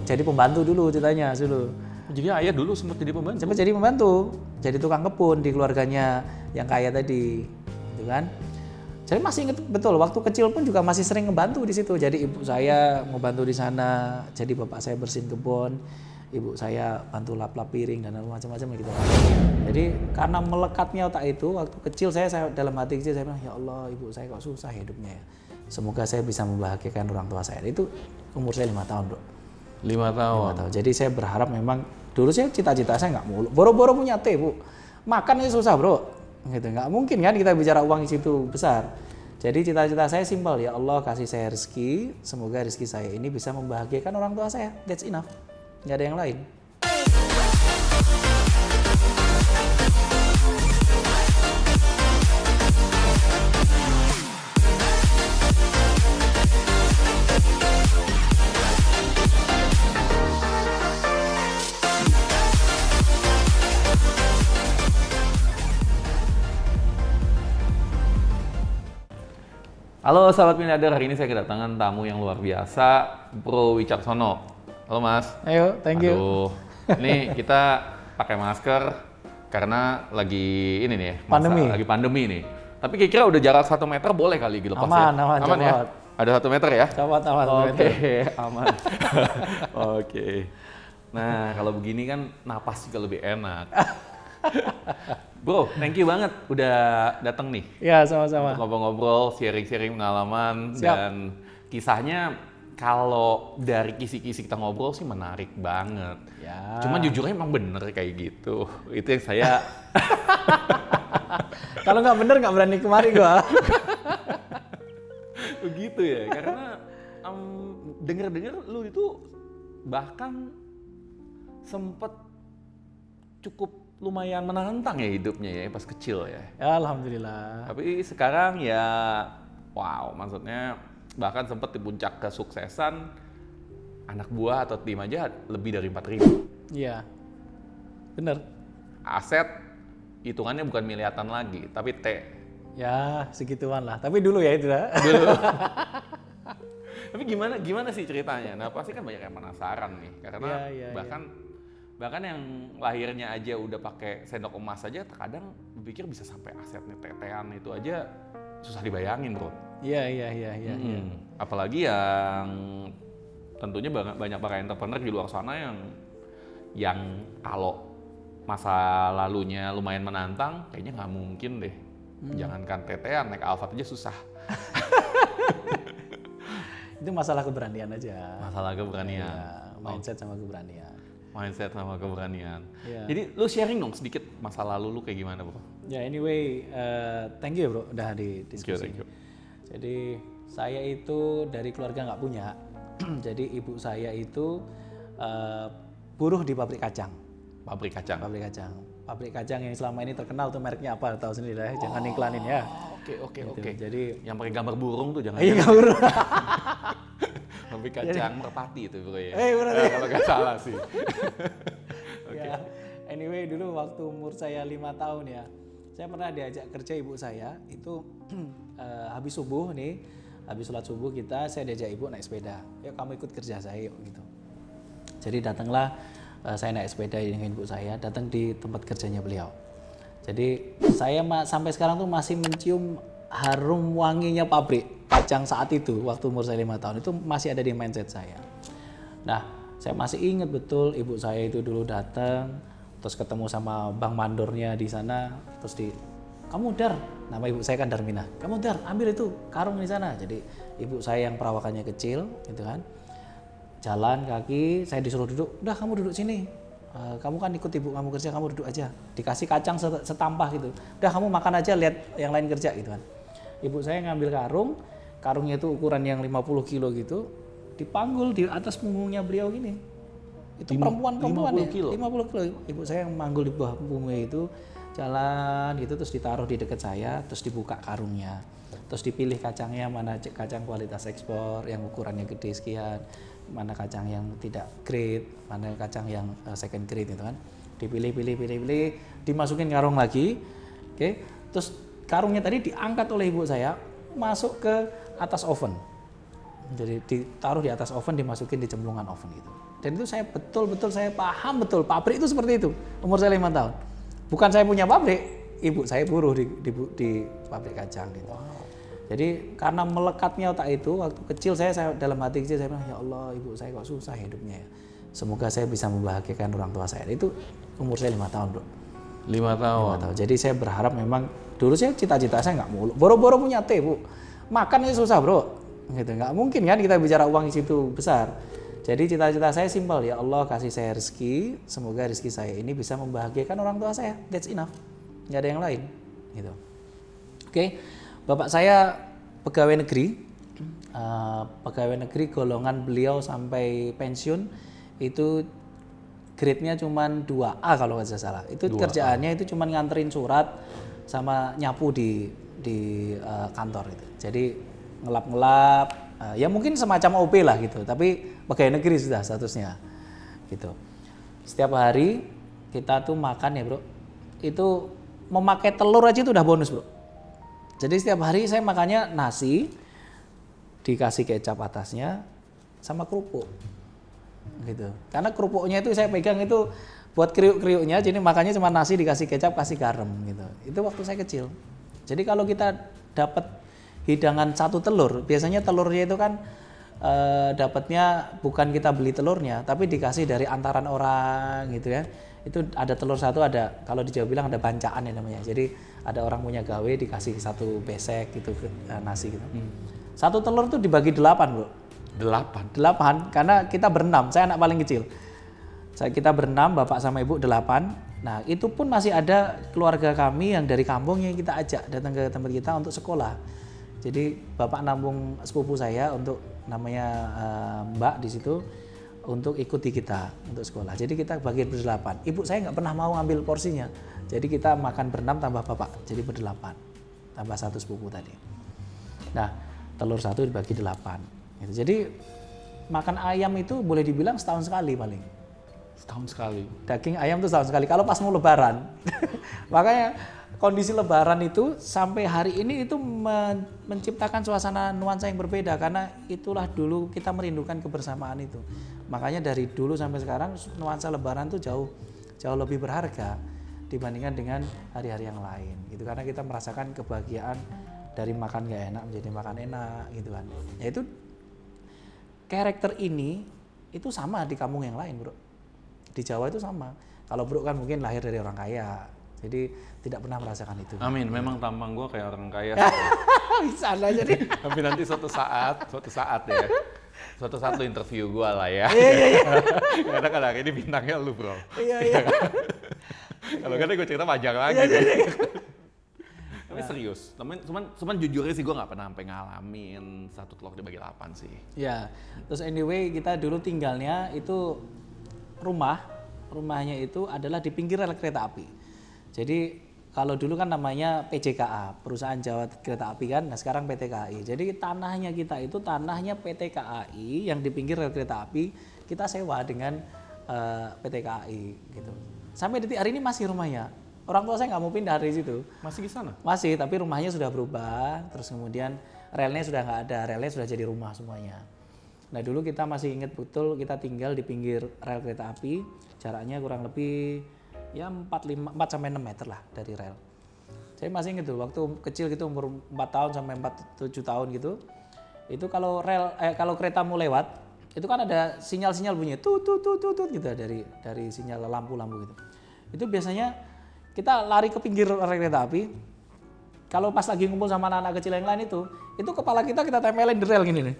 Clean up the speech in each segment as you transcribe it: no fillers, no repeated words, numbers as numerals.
jadi pembantu dulu ceritanya dulu. Jadi ayah dulu sempat jadi pembantu? Sempat jadi pembantu, jadi tukang kebun di keluarganya yang kaya tadi, gitu kan. Saya masih ingat betul, waktu kecil pun juga masih sering ngebantu di situ. Jadi ibu saya ngebantu di sana, jadi bapak saya bersihin kebun, ibu saya bantu lap-lap piring dan macam-macam gitu. Jadi karena melekatnya otak itu, waktu kecil saya dalam hati kecil saya bilang, ya Allah ibu saya kok susah hidupnya ya. Semoga saya bisa membahagiakan orang tua saya. Itu umur saya 5 tahun, Bro. 5 tahun. 5 tahun. Jadi saya berharap memang dulu saya cita-cita saya nggak mulu. Boro-boro punya teh, Bu. Makan aja susah, Bro. Gitu. Nggak mungkin kan kita bicara uang di situ besar. Jadi cita-cita saya simpel, ya Allah kasih saya rezeki, semoga rezeki saya ini bisa membahagiakan orang tua saya. That's enough. Nggak ada yang lain. Halo sahabat miliarder, hari ini saya kedatangan tamu yang luar biasa, Bro Wicaksono. Halo Mas. Ayo, thank you. Aduh, ini kita pakai masker karena lagi ini nih, lagi pandemi nih. Tapi kira-kira udah jarak 1 meter boleh kali dilepas ya? Aman ya? Ada 1 meter ya? Coba aman. Oke, aman. Oke. Nah, kalau begini kan napas juga lebih enak. Bro, thank you banget udah datang nih. Ya, sama-sama. Untuk ngobrol-ngobrol, sharing-sharing pengalaman. Siap. Dan kisahnya kalau dari kisi-kisi kita ngobrol sih menarik banget. Ya. Cuman jujurnya emang bener kayak gitu. Itu yang saya... Kalau nggak bener nggak berani kemari gua. Begitu ya, karena denger-denger lu itu bahkan sempet cukup lumayan menantang ya hidupnya ya pas kecil ya. Ya, alhamdulillah. Tapi sekarang ya wow, maksudnya bahkan sempat di puncak kesuksesan, anak buah atau tim aja lebih dari 4.000. Iya, bener. Aset hitungannya bukan miliaran lagi, tapi T. Ya, segituan lah. Tapi dulu ya itu lah. Dulu. Tapi gimana sih ceritanya? Nah pasti kan banyak yang penasaran nih, karena bahkan yang lahirnya aja udah pakai sendok emas aja, terkadang berpikir bisa sampai asetnya tetean itu aja susah dibayangin, Bro. Iya. Apalagi yang tentunya banyak para entrepreneur di luar sana yang kalau masa lalunya lumayan menantang, kayaknya nggak mungkin deh. Jangankan tetean, naik Alphard aja susah. Itu masalah keberanian aja. Masalah keberanian. Ya, mindset sama keberanian. Mindset sama keberanian. Ya. Jadi lu sharing dong sedikit masa lalu lu kayak gimana, Bro? Ya, anyway, thank you, Bro, udah di diskusi. Thank you. Jadi saya itu dari keluarga nggak punya. Jadi ibu saya itu buruh di pabrik kacang. Pabrik kacang. Pabrik kacang yang selama ini terkenal tuh mereknya apa? Tahu sendiri lah, jangan iklanin ya. Oke. Jadi yang pakai gambar burung tuh jangan. iya buruh. Pabrik kacang Merpati itu, Bro ya. Bener. Kalau nggak salah sih. Ya, anyway dulu waktu umur saya 5 tahun ya, saya pernah diajak kerja ibu saya itu habis subuh nih, habis sholat subuh saya diajak ibu naik sepeda, yuk kamu ikut kerja saya yuk gitu. Jadi datanglah saya naik sepeda dengan ibu saya, datang di tempat kerjanya beliau. Jadi saya sampai sekarang tuh masih mencium harum wanginya pabrik kacang saat itu, waktu umur saya 5 tahun itu masih ada di mindset saya. Nah, saya masih ingat betul ibu saya itu dulu datang, terus ketemu sama bang mandornya di sana, terus kamu Dar, nama ibu saya kan Darmina, kamu Dar ambil itu karung di sana. Jadi ibu saya yang perawakannya kecil, gitu kan, jalan kaki, saya disuruh duduk, udah kamu duduk sini, kamu kan ikut ibu kamu kerja, kamu duduk aja, dikasih kacang setampah gitu, udah kamu makan aja, lihat yang lain kerja gitu kan. Ibu saya ngambil karungnya itu ukuran yang 50 kilo gitu, dipanggul di atas punggungnya beliau gini. Itu perempuan 50 kilo? 50 kilo. Ibu saya yang manggul di bawah punggungnya itu, jalan gitu, terus ditaruh di dekat saya, terus dibuka karungnya. Terus dipilih kacangnya, mana kacang kualitas ekspor yang ukurannya gede sekian, mana kacang yang tidak grade, mana kacang yang second grade gitu kan. Dipilih, dimasukin karung lagi. Oke. Terus karungnya tadi diangkat oleh ibu saya, masuk ke atas oven. Jadi ditaruh di atas oven, dimasukin di cemplungan oven gitu. Dan itu saya betul-betul saya paham betul pabrik itu seperti itu. Umur saya 5 tahun. Bukan saya punya pabrik, ibu saya buruh di pabrik kacang gitu. Jadi karena melekatnya otak itu, waktu kecil saya dalam hati kecil saya bilang, ya Allah ibu saya kok susah hidupnya ya. Semoga saya bisa membahagiakan orang tua saya. Itu umur saya 5 tahun bro. 5 tahun. 5 tahun. Jadi saya berharap memang, dulu saya cita-cita saya nggak mulu. Boro-boro punya teh bu, makan aja susah bro. Gitu. Nggak mungkin kan kita bicara uang di situ besar. Jadi cita-cita saya simpel, ya Allah kasih saya rezeki, semoga rezeki saya ini bisa membahagiakan orang tua saya. That's enough. Nggak ada yang lain. Gitu. Oke. Bapak saya pegawai negeri golongan beliau sampai pensiun itu grade-nya cuma 2A kalau nggak salah. Itu 2A. Kerjaannya itu cuma nganterin surat sama nyapu di kantor itu. Jadi ngelap-ngelap, ya mungkin semacam OP lah gitu. Tapi pegawai negeri sudah statusnya gitu. Setiap hari kita tuh makan ya bro, itu memakai telur aja itu udah bonus bro. Jadi setiap hari saya makannya nasi, dikasih kecap atasnya, sama kerupuk, gitu. Karena kerupuknya itu saya pegang itu buat kriuk-kriuknya, jadi makannya cuma nasi dikasih kecap, kasih garam, gitu. Itu waktu saya kecil. Jadi kalau kita dapat hidangan 1 telur, biasanya telurnya itu kan dapatnya bukan kita beli telurnya, tapi dikasih dari antaran orang, gitu ya. Itu ada telur 1, ada kalau di Jawa bilang ada bancaan ya namanya. Jadi ada orang punya gawe dikasih 1 besek gitu nasi gitu. 1 telur tuh dibagi 8 bro. 8 karena kita berenam, saya anak paling kecil. Kita berenam, bapak sama ibu 8. Nah itu pun masih ada keluarga kami yang dari kampung yang kita ajak datang ke tempat kita untuk sekolah. Jadi bapak nambung sepupu saya untuk namanya Mbak di situ untuk ikuti kita untuk sekolah. Jadi kita bagi ber-8. Ibu saya nggak pernah mau ngambil porsinya. Jadi kita makan ber-6 tambah bapak, jadi ber-8 tambah 1 sepupu tadi. Nah telur 1 dibagi 8. Gitu. Jadi makan ayam itu boleh dibilang setahun sekali paling. Setahun sekali. Daging ayam itu setahun sekali. Kalau pas mau lebaran, makanya kondisi lebaran itu sampai hari ini itu menciptakan suasana nuansa yang berbeda karena itulah dulu kita merindukan kebersamaan itu. Makanya dari dulu sampai sekarang nuansa lebaran itu jauh lebih berharga dibandingkan dengan hari-hari yang lain gitu, karena kita merasakan kebahagiaan dari makan gak enak menjadi makan enak gitu kan. Ya itu karakter ini itu sama di kampung yang lain bro, di Jawa itu sama. Kalau bro kan mungkin lahir dari orang kaya, jadi tidak pernah merasakan itu. Amin, memang tampang gue kayak orang kaya. Bisa lah jadi. Tapi nanti suatu saat ya, suatu saat lu interview gue lah ya. Iya. Karena kadang ini bintangnya lu bro. Iya. Kalau kadang gue cerita panjang lagi. Iya. Tapi serius, cuman jujurnya sih gue nggak pernah sampai ngalamin 1 telur dibagi 8 sih. Ya, terus anyway kita dulu tinggalnya itu rumahnya itu adalah di pinggir rel kereta api. Jadi kalau dulu kan namanya PJKA, Perusahaan Jawa Kereta Api kan, nah sekarang PT KAI. Jadi tanahnya kita itu tanahnya PT KAI yang di pinggir rel kereta api, kita sewa dengan PT KAI gitu. Sampai detik hari ini masih rumahnya. Orang tua saya nggak mau pindah dari situ. Masih di sana? Masih, tapi rumahnya sudah berubah. Terus kemudian relnya sudah nggak ada, relnya sudah jadi rumah semuanya. Nah dulu kita masih ingat betul kita tinggal di pinggir rel kereta api, jaraknya kurang lebih ya 4-6 meter lah dari rel. Saya masih ingat tuh waktu kecil gitu umur 4 tahun sampai 7 tahun gitu. Itu kalau kalau kereta mau lewat, itu kan ada sinyal-sinyal bunyi tut gitu dari sinyal lampu-lampu gitu. Itu biasanya kita lari ke pinggir rel kereta api. Kalau pas lagi ngumpul sama anak-anak kecil yang lain itu kepala kita tempelin di rel gini nih.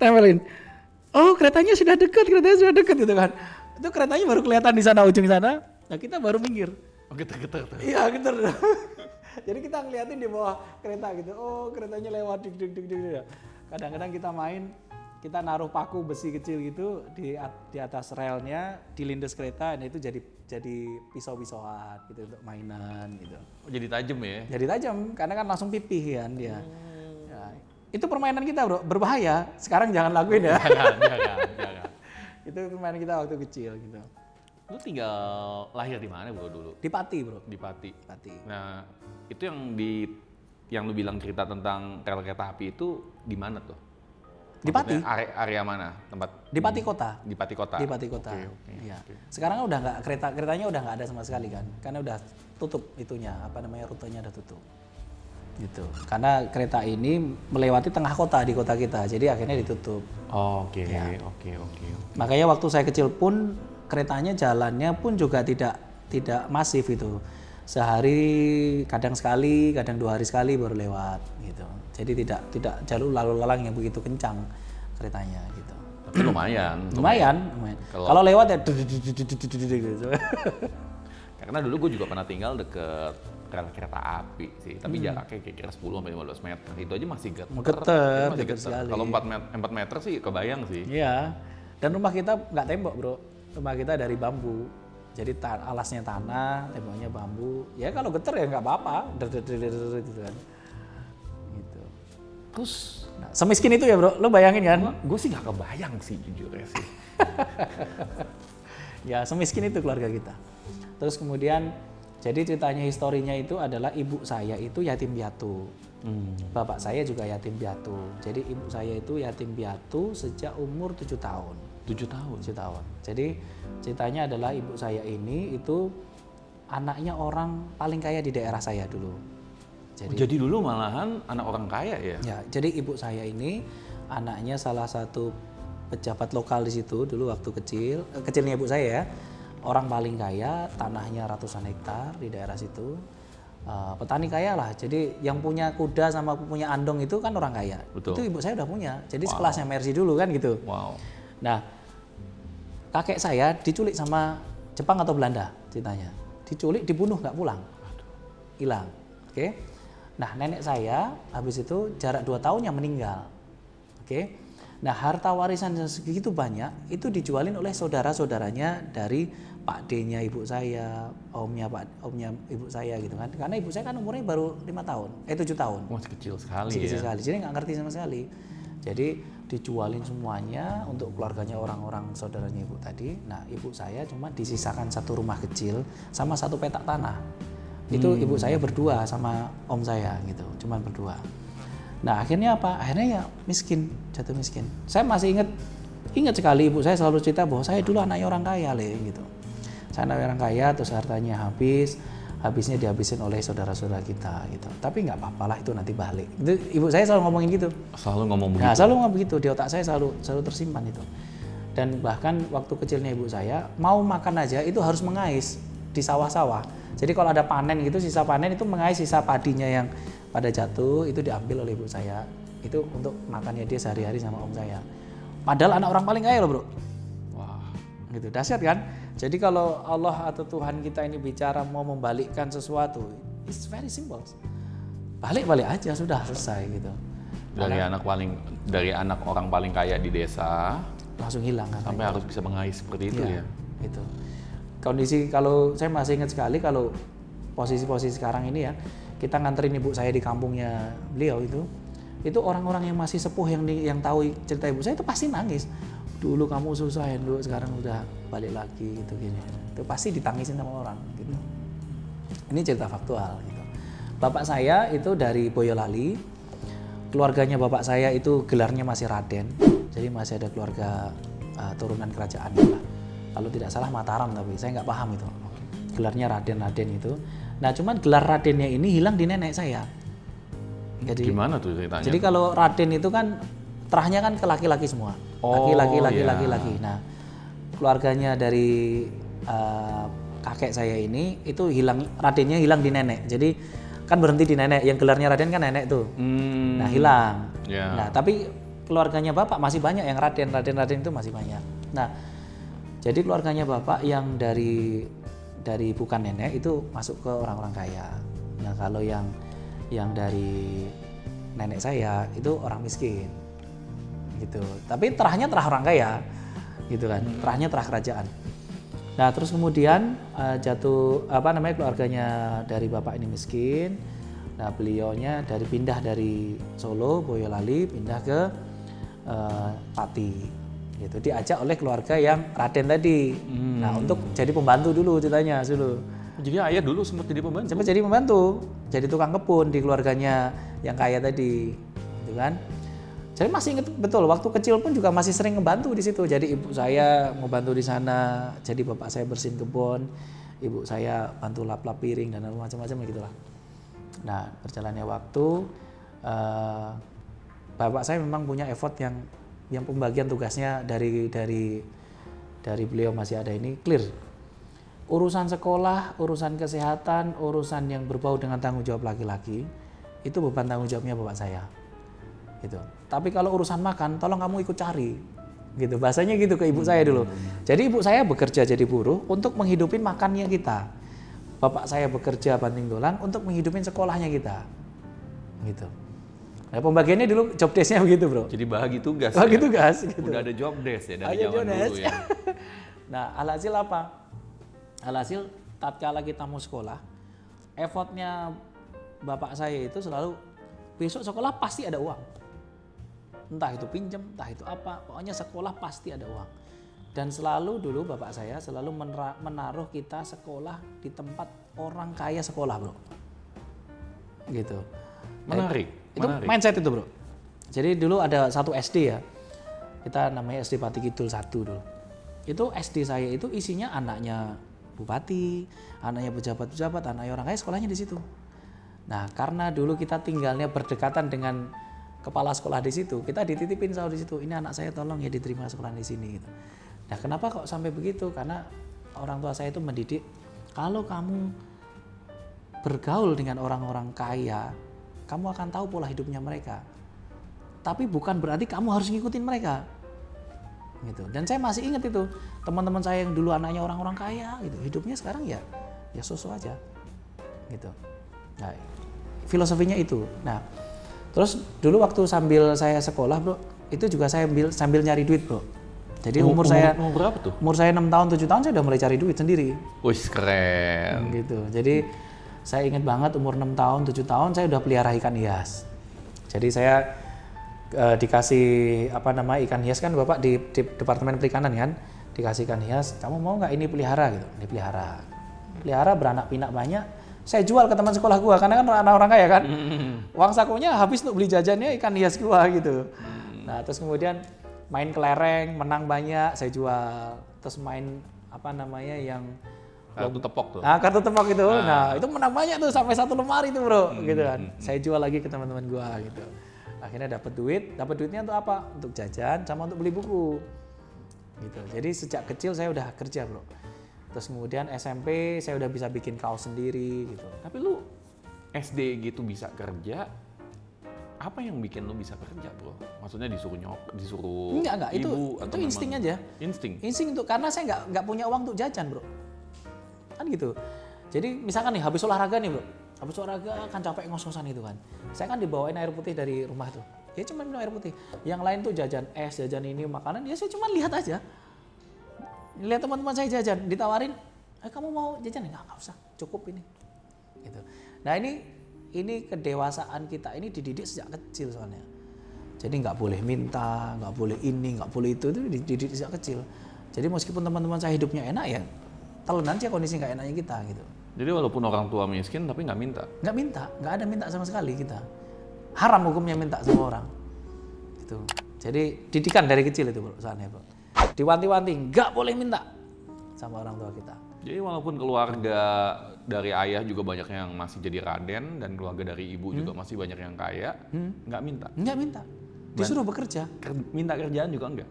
Tempelin. Oh, keretanya sudah dekat gitu kan. Itu keretanya baru kelihatan di sana ujung sana. Nah, kita baru minggir. Oh, getar-getar tuh. Iya, getar. Jadi kita ngeliatin di bawah kereta gitu. Oh, keretanya lewat dik. Kadang-kadang kita main, kita naruh paku besi kecil gitu di atas relnya, dilindas kereta, dan itu jadi pisau-pisauan gitu untuk mainan gitu. Oh, jadi tajam ya? Jadi tajam karena kan langsung pipih kan dia. Ya, itu permainan kita bro, berbahaya. Sekarang jangan lakuin ya. Jangan. Itu permainan kita waktu kecil gitu. Lu tinggal lahir di mana bro dulu? Di Pati bro. Di Pati. Pati. Nah itu yang lu bilang cerita tentang rel kereta api itu di mana tuh? Di Pati. Area mana tempat? Di Pati Kota. Di Pati Kota. Di Pati Kota. Oke. Iya. Sekarang kan udah nggak keretanya udah nggak ada sama sekali kan, karena udah tutup itunya, rutenya udah tutup. Gitu. Karena kereta ini melewati tengah kota di kota kita, jadi akhirnya ditutup. Oke. Makanya waktu saya kecil pun keretanya jalannya pun juga tidak masif itu. Sehari kadang sekali, kadang 2 hari sekali baru lewat gitu. Jadi tidak jalur lalu lalang yang begitu kencang keretanya gitu. Tapi lumayan. Kalau lewat ya gitu. Karena dulu gue juga pernah tinggal deket rel kereta api sih, tapi jaraknya kira-kira 10-15 meter. Itu aja masih geter. Kalau 4 meter sih kebayang sih. Iya. Dan rumah kita nggak tembok, Bro. Rumah kita dari bambu. Jadi alasnya tanah, temboknya bambu. Ya kalau geter ya nggak apa-apa, gitu kan. Gitu. Terus, semiskin itu ya, Bro. Lo bayangin kan? Gue sih nggak kebayang sih jujur ya sih. Ya semiskin itu keluarga kita. Terus kemudian, jadi ceritanya historinya itu adalah ibu saya itu yatim piatu. Bapak saya juga yatim piatu. Jadi ibu saya itu yatim piatu sejak umur 7 tahun. 7 tahun? 7 tahun. Jadi ceritanya adalah ibu saya ini itu anaknya orang paling kaya di daerah saya dulu. Jadi dulu malahan anak orang kaya ya? Ya, jadi ibu saya ini anaknya salah satu pejabat lokal di situ dulu waktu kecilnya ibu saya ya. Orang paling kaya, tanahnya ratusan hektar di daerah situ. Petani kaya lah, jadi yang punya kuda sama punya andong itu kan orang kaya. Betul. Itu ibu saya udah punya, jadi sekelasnya Mercy dulu kan gitu. Wow. Nah, kakek saya diculik sama Jepang atau Belanda ceritanya. Diculik, dibunuh, nggak pulang. Hilang. Oke. Nah, nenek saya habis itu jarak 2 tahun yang meninggal. Oke. Nah, harta warisan yang segitu banyak itu dijualin oleh saudara-saudaranya dari Pak D-nya ibu saya, omnya ibu saya gitu kan. Karena ibu saya kan umurnya baru 7 tahun. Masih kecil sekali Kecil ya. sekali. Jadi nggak ngerti sama sekali. Jadi dijualin semuanya untuk keluarganya orang-orang saudaranya ibu tadi. Nah, ibu saya cuma disisakan 1 rumah kecil sama 1 petak tanah. Itu ibu saya berdua sama om saya gitu, cuman berdua. Nah, akhirnya apa? Akhirnya ya jatuh miskin. Saya masih ingat sekali ibu saya selalu cerita bahwa saya dulu anaknya orang kaya gitu. Saya anaknya orang kaya, terus hartanya habisnya dihabisin oleh saudara-saudara kita gitu. Tapi nggak apa-apa lah, itu nanti balik. Itu ibu saya selalu ngomongin gitu. Selalu ngomong begitu. Nah, selalu ngomong begitu, di otak saya selalu tersimpan itu. Dan bahkan waktu kecilnya ibu saya mau makan aja itu harus mengais di sawah-sawah. Jadi kalau ada panen gitu, sisa panen itu mengais sisa padinya yang pada jatuh itu diambil oleh ibu saya. Itu untuk makannya dia sehari-hari sama om saya. Padahal anak orang paling kaya loh, Bro. Wah, Gitu, dahsyat kan? Jadi kalau Allah atau Tuhan kita ini bicara mau membalikkan sesuatu, it's very simple. Balik aja sudah selesai gitu. Dari anak orang paling kaya di desa Langsung hilang kan. sampai harus bisa mengais seperti itu ya. Itu. Kondisi kalau saya masih ingat sekali kalau posisi sekarang ini ya, kita nganterin ibu saya di kampungnya beliau itu orang-orang yang masih sepuh yang tahu cerita ibu saya itu pasti nangis. Dulu kamu susah ya, dulu sekarang udah balik lagi gitu gini. Itu pasti ditangisin sama orang gitu. Ini cerita faktual gitu. Bapak saya itu dari Boyolali. Keluarganya bapak saya itu gelarnya masih Raden. Jadi masih ada keluarga turunan kerajaan lah. Kalau tidak salah Mataram, tapi saya nggak paham itu. Gelarnya Raden itu. Nah, cuman gelar Radennya ini hilang di nenek saya. Jadi, gimana tuh ceritanya? Jadi kalau Raden itu kan terahnya kan ke laki-laki semua. Laki-laki. Nah, keluarganya dari kakek saya ini itu Radennya hilang di nenek. Jadi kan berhenti di nenek. Yang gelarnya Raden kan nenek tuh. Nah, hilang. Yeah. Nah, tapi keluarganya bapak masih banyak yang Raden itu masih banyak. Nah, jadi keluarganya bapak yang dari bukan nenek itu masuk ke orang-orang kaya. Nah, kalau yang dari nenek saya itu orang miskin gitu. Tapi terahnya terah orang kaya gitu kan. Terahnya terah kerajaan. Nah, terus kemudian keluarganya dari bapak ini miskin. Nah, beliaunya pindah dari Solo, Boyolali, pindah ke Pati gitu. Diajak oleh keluarga yang Raden tadi. Nah, untuk jadi pembantu dulu ceritanya dulu. Jadi ayah dulu sempat jadi pembantu? Sempat jadi pembantu, jadi tukang kebun di keluarganya yang kaya tadi, gitu kan. Jadi masih inget betul, waktu kecil pun juga masih sering ngebantu di situ. Jadi ibu saya mau bantu di sana, jadi bapak saya bersihin kebun, ibu saya bantu lap-lap piring dan macam-macam gitulah. Nah, berjalannya waktu, bapak saya memang punya effort yang pembagian tugasnya dari beliau masih ada ini clear. Urusan sekolah, urusan kesehatan, urusan yang berbau dengan tanggung jawab laki-laki, itu beban tanggung jawabnya bapak saya. Gitu. Tapi kalau urusan makan, tolong kamu ikut cari, gitu. Bahasanya gitu ke ibu saya dulu. Jadi ibu saya bekerja jadi buruh untuk menghidupin makannya kita. Bapak saya bekerja banting tulang untuk menghidupin sekolahnya kita, gitu. Nah, pembagiannya dulu job desk-nya begitu, bro. Jadi bahagi tugas. Bahagi tugas. Gitu. Udah ada job desk ya dari zaman dulu ya. Nah, alhasil apa? Alhasil tatkala kita mau sekolah, effortnya bapak saya itu selalu besok sekolah pasti ada uang. Entah itu pinjam, entah itu apa, pokoknya sekolah pasti ada uang. Dan selalu dulu bapak saya selalu menaruh kita sekolah di tempat orang kaya sekolah, bro. Gitu. Menarik. Itu mindset itu, bro. Jadi dulu ada satu SD ya, kita namanya SD Pati Kidul 1 dulu. Itu SD saya itu isinya anaknya bupati, anaknya pejabat-pejabat, anaknya orang kaya, sekolahnya di situ. Nah, karena dulu kita tinggalnya berdekatan dengan kepala sekolah di situ, kita dititipin selalu di situ. Ini anak saya tolong ya diterima sekolah di sini. Gitu. Nah, kenapa kok sampai begitu? Karena orang tua saya itu mendidik, kalau kamu bergaul dengan orang-orang kaya, kamu akan tahu pola hidupnya mereka. Tapi bukan berarti kamu harus ngikutin mereka. Gitu. Dan saya masih ingat itu, teman-teman saya yang dulu anaknya orang-orang kaya, gitu, hidupnya sekarang ya sosok aja. Gitu. Nah, filosofinya itu. Nah, terus dulu waktu sambil saya sekolah, bro, itu juga saya sambil nyari duit, bro. Jadi umur saya berapa tuh? Umur saya 6 tahun, 7 tahun saya udah mulai cari duit sendiri. Wih, keren. Gitu. Jadi saya ingat banget umur 6 tahun, 7 tahun saya udah pelihara ikan hias. Jadi saya dikasih ikan hias kan Bapak di Departemen Perikanan kan, dikasih ikan hias, kamu mau nggak ini pelihara gitu. Dipelihara. Pelihara beranak pinak banyak. Saya jual ke teman sekolah gua karena kan anak orang kaya kan. Uang sakunya habis untuk beli jajannya ikan hias gua gitu. Nah, terus kemudian main kelereng, menang banyak, saya jual. Terus main yang kartu tepok tuh. Nah, kartu tepok itu. Nah, itu menang banyak tuh sampai 1 lemari tuh, bro, gitu kan. Saya jual lagi ke teman-teman gua gitu. Akhirnya dapat duitnya untuk apa? Untuk jajan sama untuk beli buku. Gitu. Jadi sejak kecil saya udah kerja, bro. Terus kemudian SMP saya udah bisa bikin kaos sendiri gitu. Tapi lu SD gitu bisa kerja, apa yang bikin lu bisa kerja, bro? Maksudnya disuruh Enggak, ibu itu insting aja. Insting untuk, karena saya nggak punya uang untuk jajan, bro. Kan gitu. Jadi misalkan nih habis olahraga nih, bro. Habis olahraga kan capek ngos-ngosan itu kan. Saya kan dibawain air putih dari rumah tuh. Ya cuma minum air putih. Yang lain tuh jajan es, jajan ini, makanan, ya saya cuma lihat aja. Lihat teman-teman saya jajan, ditawarin, kamu mau jajan? Nggak usah, cukup ini. Gitu. Nah ini kedewasaan kita ini dididik sejak kecil soalnya. Jadi nggak boleh minta, nggak boleh ini, nggak boleh itu dididik sejak kecil. Jadi meskipun teman-teman saya hidupnya enak ya, telan aja kondisi nggak enaknya kita gitu. Jadi walaupun orang tua miskin tapi nggak minta? Nggak ada minta sama sekali kita. Haram hukumnya minta sama orang. Gitu. Jadi didikan dari kecil itu, bro, soalnya, bro. Diwanti-wanti, nggak boleh minta sama orang tua kita. Jadi walaupun keluarga dari ayah juga banyak yang masih jadi raden dan keluarga dari ibu juga masih banyak yang kaya, nggak minta? Nggak minta, disuruh bekerja. Minta kerjaan juga enggak?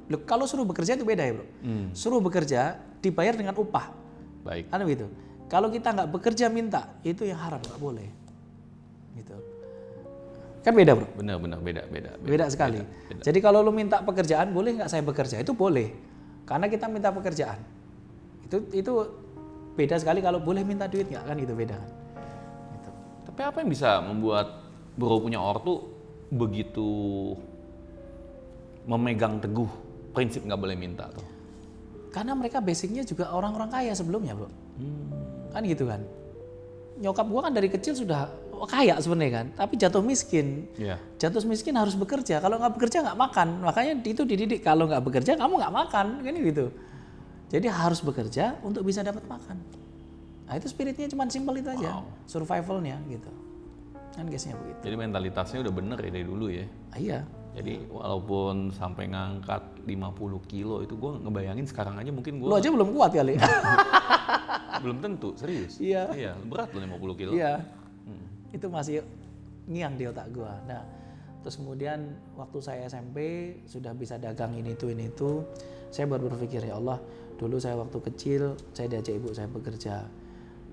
Loh, kalau suruh bekerja itu beda ya, bro. Suruh bekerja dibayar dengan upah. Baik. Kan begitu. Kalau kita nggak bekerja minta, itu yang haram, nggak boleh. Gitu. Kan beda, bro. Benar, Beda sekali. Beda. Jadi kalau lu minta pekerjaan, boleh nggak saya bekerja? Itu boleh. Karena kita minta pekerjaan. Itu beda sekali kalau boleh minta duit nggak, kan gitu, beda kan. Gitu. Tapi apa yang bisa membuat bro punya ortu begitu memegang teguh prinsip nggak boleh minta tuh? Karena mereka basicnya juga orang-orang kaya sebelumnya, bro. Kan gitu kan. Nyokap gua kan dari kecil sudah kaya sebenarnya kan, tapi jatuh miskin. Yeah. Jatuh miskin harus bekerja. Kalau nggak bekerja nggak makan. Makanya itu dididik, kalau nggak bekerja kamu nggak makan, kan gitu. Jadi harus bekerja untuk bisa dapat makan. Nah itu spiritnya cuma simpel itu aja, survivalnya gitu. Kan guysnya begitu. Jadi mentalitasnya udah bener ya dari dulu ya? Iya. Jadi walaupun sampai ngangkat 50 kilo itu gue ngebayangin sekarang aja mungkin gue Lu aja belum kuat kali. belum tentu, serius. Iya. Iya, berat loh 50 kilo. Iya. Itu masih ngiang di otak gua. Nah, terus kemudian waktu saya SMP sudah bisa dagang ini itu, saya baru berpikir, ya Allah, dulu saya waktu kecil saya diajak ibu saya bekerja.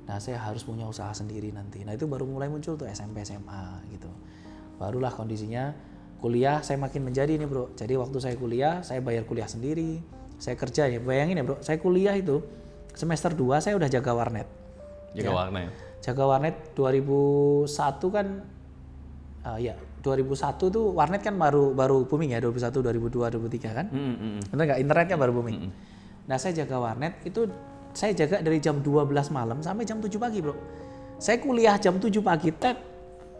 Nah, saya harus punya usaha sendiri nanti. Nah, itu baru mulai muncul tuh SMP SMA gitu. Barulah kondisinya kuliah saya makin menjadi nih, Bro. Jadi waktu saya kuliah, saya bayar kuliah sendiri. Saya kerja ya, bayangin ya, Bro. Saya kuliah itu semester 2 saya udah jaga warnet. Jaga warnet. Jaga warnet 2001 kan 2001 tuh warnet kan baru booming ya, 2001, 2002, 2003 kan? Bener nggak? Internet kan baru booming. Nah, saya jaga warnet itu saya jaga dari jam 12 malam sampai jam 7 pagi, Bro. Saya kuliah jam 7 pagi,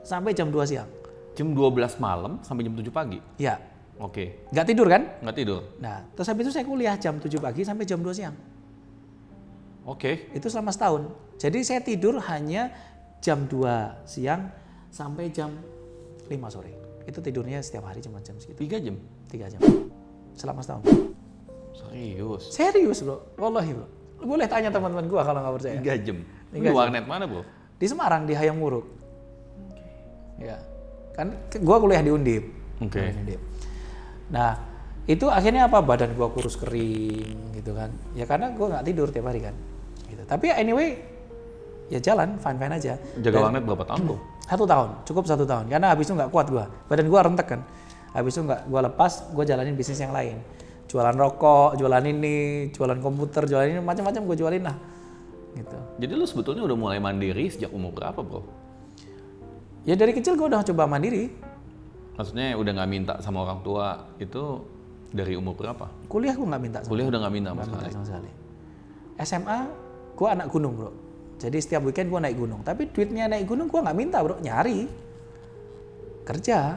sampai jam 2 siang. Jam 12 malam sampai jam 7 pagi? Ya. Oke. Nggak tidur kan? Nggak tidur? Nah, terus habis itu saya kuliah jam 7 pagi sampai jam 2 siang. Oke. Itu selama setahun. Jadi saya tidur hanya jam 2 siang sampai jam 5 sore. Itu tidurnya setiap hari cuma jam segitu. 3 jam? 3 jam. Selama setahun. Serius? Serius, Bro. Wallahi, Bro. Lu boleh tanya teman-teman gua kalau nggak percaya. 3 jam? 3 Di jam. warnet mana, Bro? Di Semarang, di Hayam Wuruk. Ya. Kan gua kuliah di Undip. Oke. Kuliah di Undip. Nah, itu akhirnya apa? Badan gua kurus kering gitu kan. Ya karena gua nggak tidur tiap hari kan. Gitu. Tapi anyway, ya jalan, fine-fine aja. Jaga warnet berapa tahun, Bro? 1 tahun, cukup 1 tahun. Karena habis itu nggak kuat gua. Badan gua rentek kan. Habis itu nggak gua lepas, gua jalanin bisnis yang lain. Jualan rokok, jualan ini, jualan komputer, jualan ini, macam-macam gua jualin lah. Gitu. Jadi lu sebetulnya udah mulai mandiri sejak umur berapa, Bro? Ya dari kecil gua udah coba mandiri. Maksudnya udah nggak minta sama orang tua itu dari umur berapa? Kuliah gua nggak minta. Kuliah udah nggak minta sama Nggak minta sekali? sama sekali. SMA, gua anak gunung, Bro. Jadi setiap weekend gua naik gunung. Tapi duitnya naik gunung gua nggak minta, Bro. Nyari. Kerja,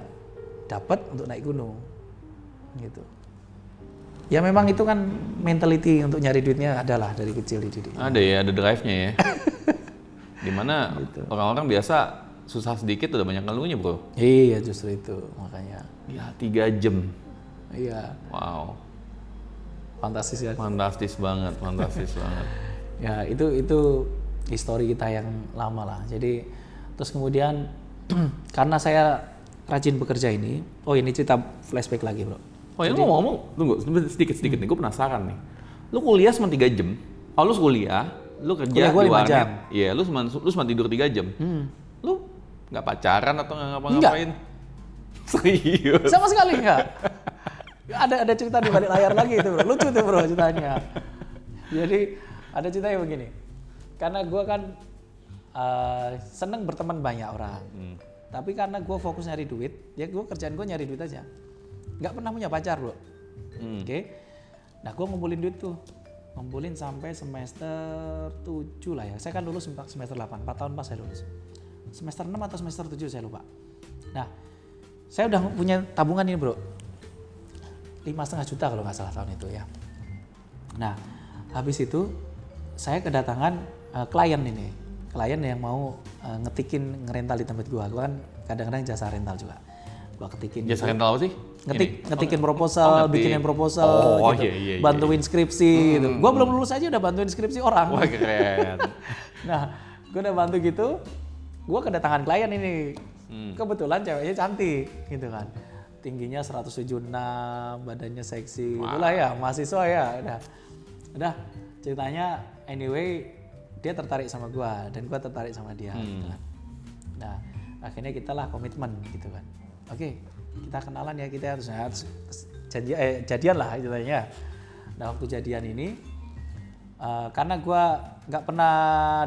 dapat untuk naik gunung. Gitu. Ya memang itu kan mentality untuk nyari duitnya adalah dari kecil dididik. Ada ya, ada drive-nya ya. Dimana Gitu. orang-orang biasa susah sedikit udah banyak ngeluhnya, Bro. Iya, justru itu makanya. Ya 3 jam. Iya, Wow. fantastis ya. Fantastis banget, fantastis banget. Ya, itu histori kita yang lama lah. Jadi terus kemudian karena saya rajin bekerja ini, oh ini cerita flashback lagi, Bro. Oh ya, ngomong-ngomong, tunggu sedikit nih, gue penasaran nih. Lu kuliah cuma 3 jam, lu kuliah, lu kerja Kuliah gua di 5 warnet. jam. Iya, lu cuma tidur 3 jam. Lu nggak pacaran atau nggak ngapa-ngapain? Serius? Sama sekali enggak. Ada cerita di balik layar lagi itu, Bro. Lucu tuh, Bro, ceritanya. Jadi ada ceritanya begini. Karena gue kan seneng berteman banyak orang. Tapi karena gue fokus nyari duit, ya gue kerjaan gue nyari duit aja. Nggak pernah punya pacar, Bro. Oke. Nah, gue ngumpulin duit tuh. Ngumpulin sampai semester 7 lah ya. Saya kan lulus semester 8, 4 tahun pas saya lulus. Semester 6 atau semester 7 saya lupa. Nah, saya udah punya tabungan ini, Bro. 5,5 juta kalau nggak salah tahun itu ya. Nah, habis itu saya kedatangan klien ini. Klien yang mau ngetikin ngerental di tempat gua. Gua kan kadang-kadang jasa rental juga. Gua ketikin. Jasa rental apa sih? Ngetikin proposal, bikinin proposal, Oh, gitu. iya. Bantuin skripsi gitu. Gua belum lulus aja udah bantuin skripsi orang. Wah, keren. Nah, gua udah bantu gitu. Gua kedatangan klien ini. Kebetulan ceweknya cantik gitu kan. Tingginya 176, badannya seksi. Itulah ya, mahasiswa ya. Udah ceritanya anyway dia tertarik sama gua dan gua tertarik sama dia gitu kan. Nah, akhirnya kita lah komitmen gitu kan. Oke, kita kenalan ya, kita harus jadian lah ceritanya. Nah, waktu jadian ini karena gua nggak pernah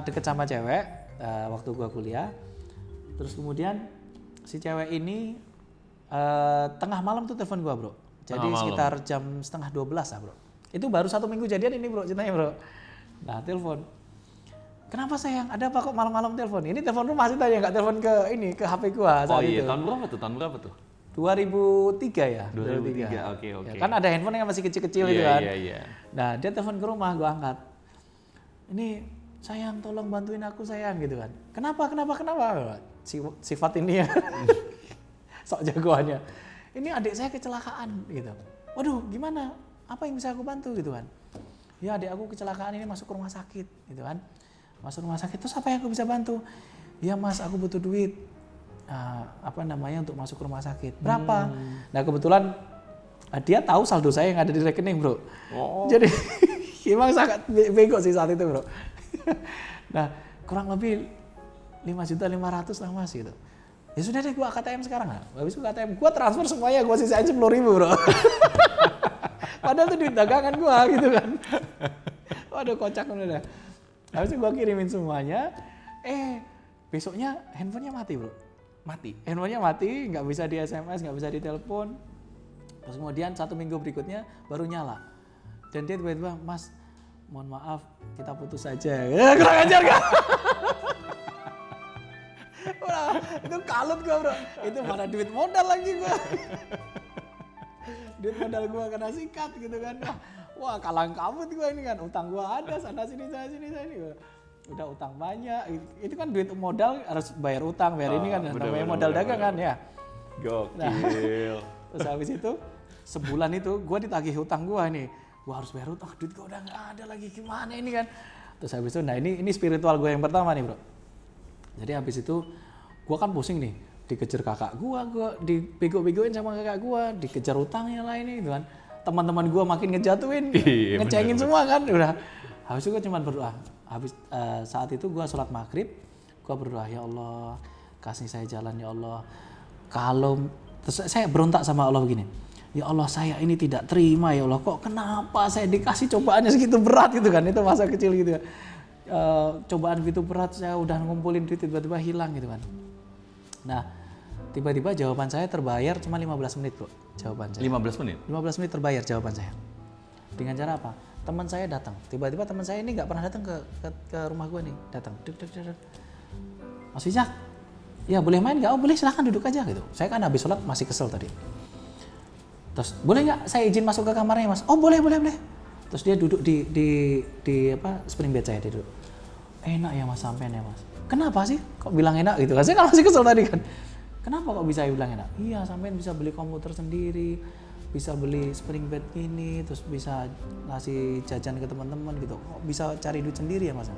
deket sama cewek waktu gua kuliah. Terus kemudian si cewek ini tengah malam tuh telepon gua, Bro. Jadi sekitar jam 11:30 lah, Bro. Itu baru 1 minggu jadian ini, Bro, ceritanya, Bro. Nah, telepon. Kenapa sayang? Ada apa kok malam-malam telepon? Ini telepon rumah ceritanya, nggak telepon ke HP gua saat itu. Tahun berapa tuh? 2003 ya? 2003, oke. Ya, kan ada handphone yang masih kecil-kecil gitu kan. Iya. Nah, dia telepon ke rumah, gua angkat. Ini, sayang tolong bantuin aku sayang gitu kan. Kenapa? Sifat ini ya. Sok jagoannya. ini adik saya kecelakaan gitu. Waduh, gimana? Apa yang bisa aku bantu gitu kan? Ya adik aku kecelakaan ini masuk ke rumah sakit gitu kan. Masuk rumah sakit, terus apa yang aku bisa bantu? Ya mas, aku butuh duit. Untuk masuk ke rumah sakit. Berapa? Nah kebetulan dia tahu saldo saya yang ada di rekening bro. Jadi emang sangat bego sih saat itu bro. Nah kurang lebih 5.500.000 lah mas gitu. Ya sudah deh, gua KTM sekarang lah. Habis itu KTM gua transfer semuanya, gua sisain 10.000 bro. Padahal itu duit dagangan gua gitu kan. Waduh kocak udah. Habis itu gua kirimin semuanya. Besoknya handphonenya mati bro. Handphonenya mati, nggak bisa di SMS, nggak bisa ditelepon. Terus kemudian 1 minggu berikutnya baru nyala. Dan dia tiba-tiba, mas, mohon maaf, kita putus saja. Ya, kurang ajar gak? Wah, itu kalut gua bro. Itu mana duit modal lagi gua. Duit modal gua kena sikat gitu kan. Wah kalang kabut gua ini kan. Utang gua ada sana sini. Udah utang banyak, itu kan duit modal harus bayar utang, bayar ini kan namanya modal dagangan ya. Gokil. Nah, terus habis itu sebulan itu gue ditagih utang gue nih, gue harus bayar utang, duit gue udah nggak ada lagi, gimana ini kan. Terus habis itu, nah ini spiritual gue yang pertama nih bro. Jadi habis itu gue kan pusing nih, dikejar kakak gue dibego-begoin sama kakak gue, dikejar utang yang lain gitu kan. Teman-teman gue makin ngejatuhin, ngecengin semua kan, udah. Habis itu gue cuma berdoa. Saat itu gue sholat maghrib, gue berdoa, ya Allah kasih saya jalan ya Allah. Terus saya berontak sama Allah begini, ya Allah saya ini tidak terima ya Allah, kok kenapa saya dikasih cobaannya segitu berat gitu kan, itu masa kecil gitu kan. Cobaan begitu berat, saya udah ngumpulin duit tiba-tiba hilang gitu kan. Nah tiba-tiba jawaban saya terbayar cuma 15 menit bro, jawaban saya. 15 menit? 15 menit terbayar jawaban saya. Dengan cara apa? Teman saya datang, tiba-tiba teman saya ini nggak pernah datang ke rumah gue nih, datang, Mas Wijak, ya boleh main nggak? Oh boleh, silahkan duduk aja gitu. Saya kan habis sholat masih kesel tadi. Terus boleh nggak saya izin masuk ke kamarnya mas? Oh boleh. Terus dia duduk di spring bed saya, dia duduk. Enak ya mas sampean ya mas. Kenapa sih? Kok bilang enak gitu kan? Saya kan masih kesel tadi kan. Kenapa kok bisa bilang enak? Iya sampean bisa beli komputer sendiri, bisa beli spring bed ini, terus bisa ngasih jajan ke teman-teman gitu. Kok bisa cari duit sendiri ya mas?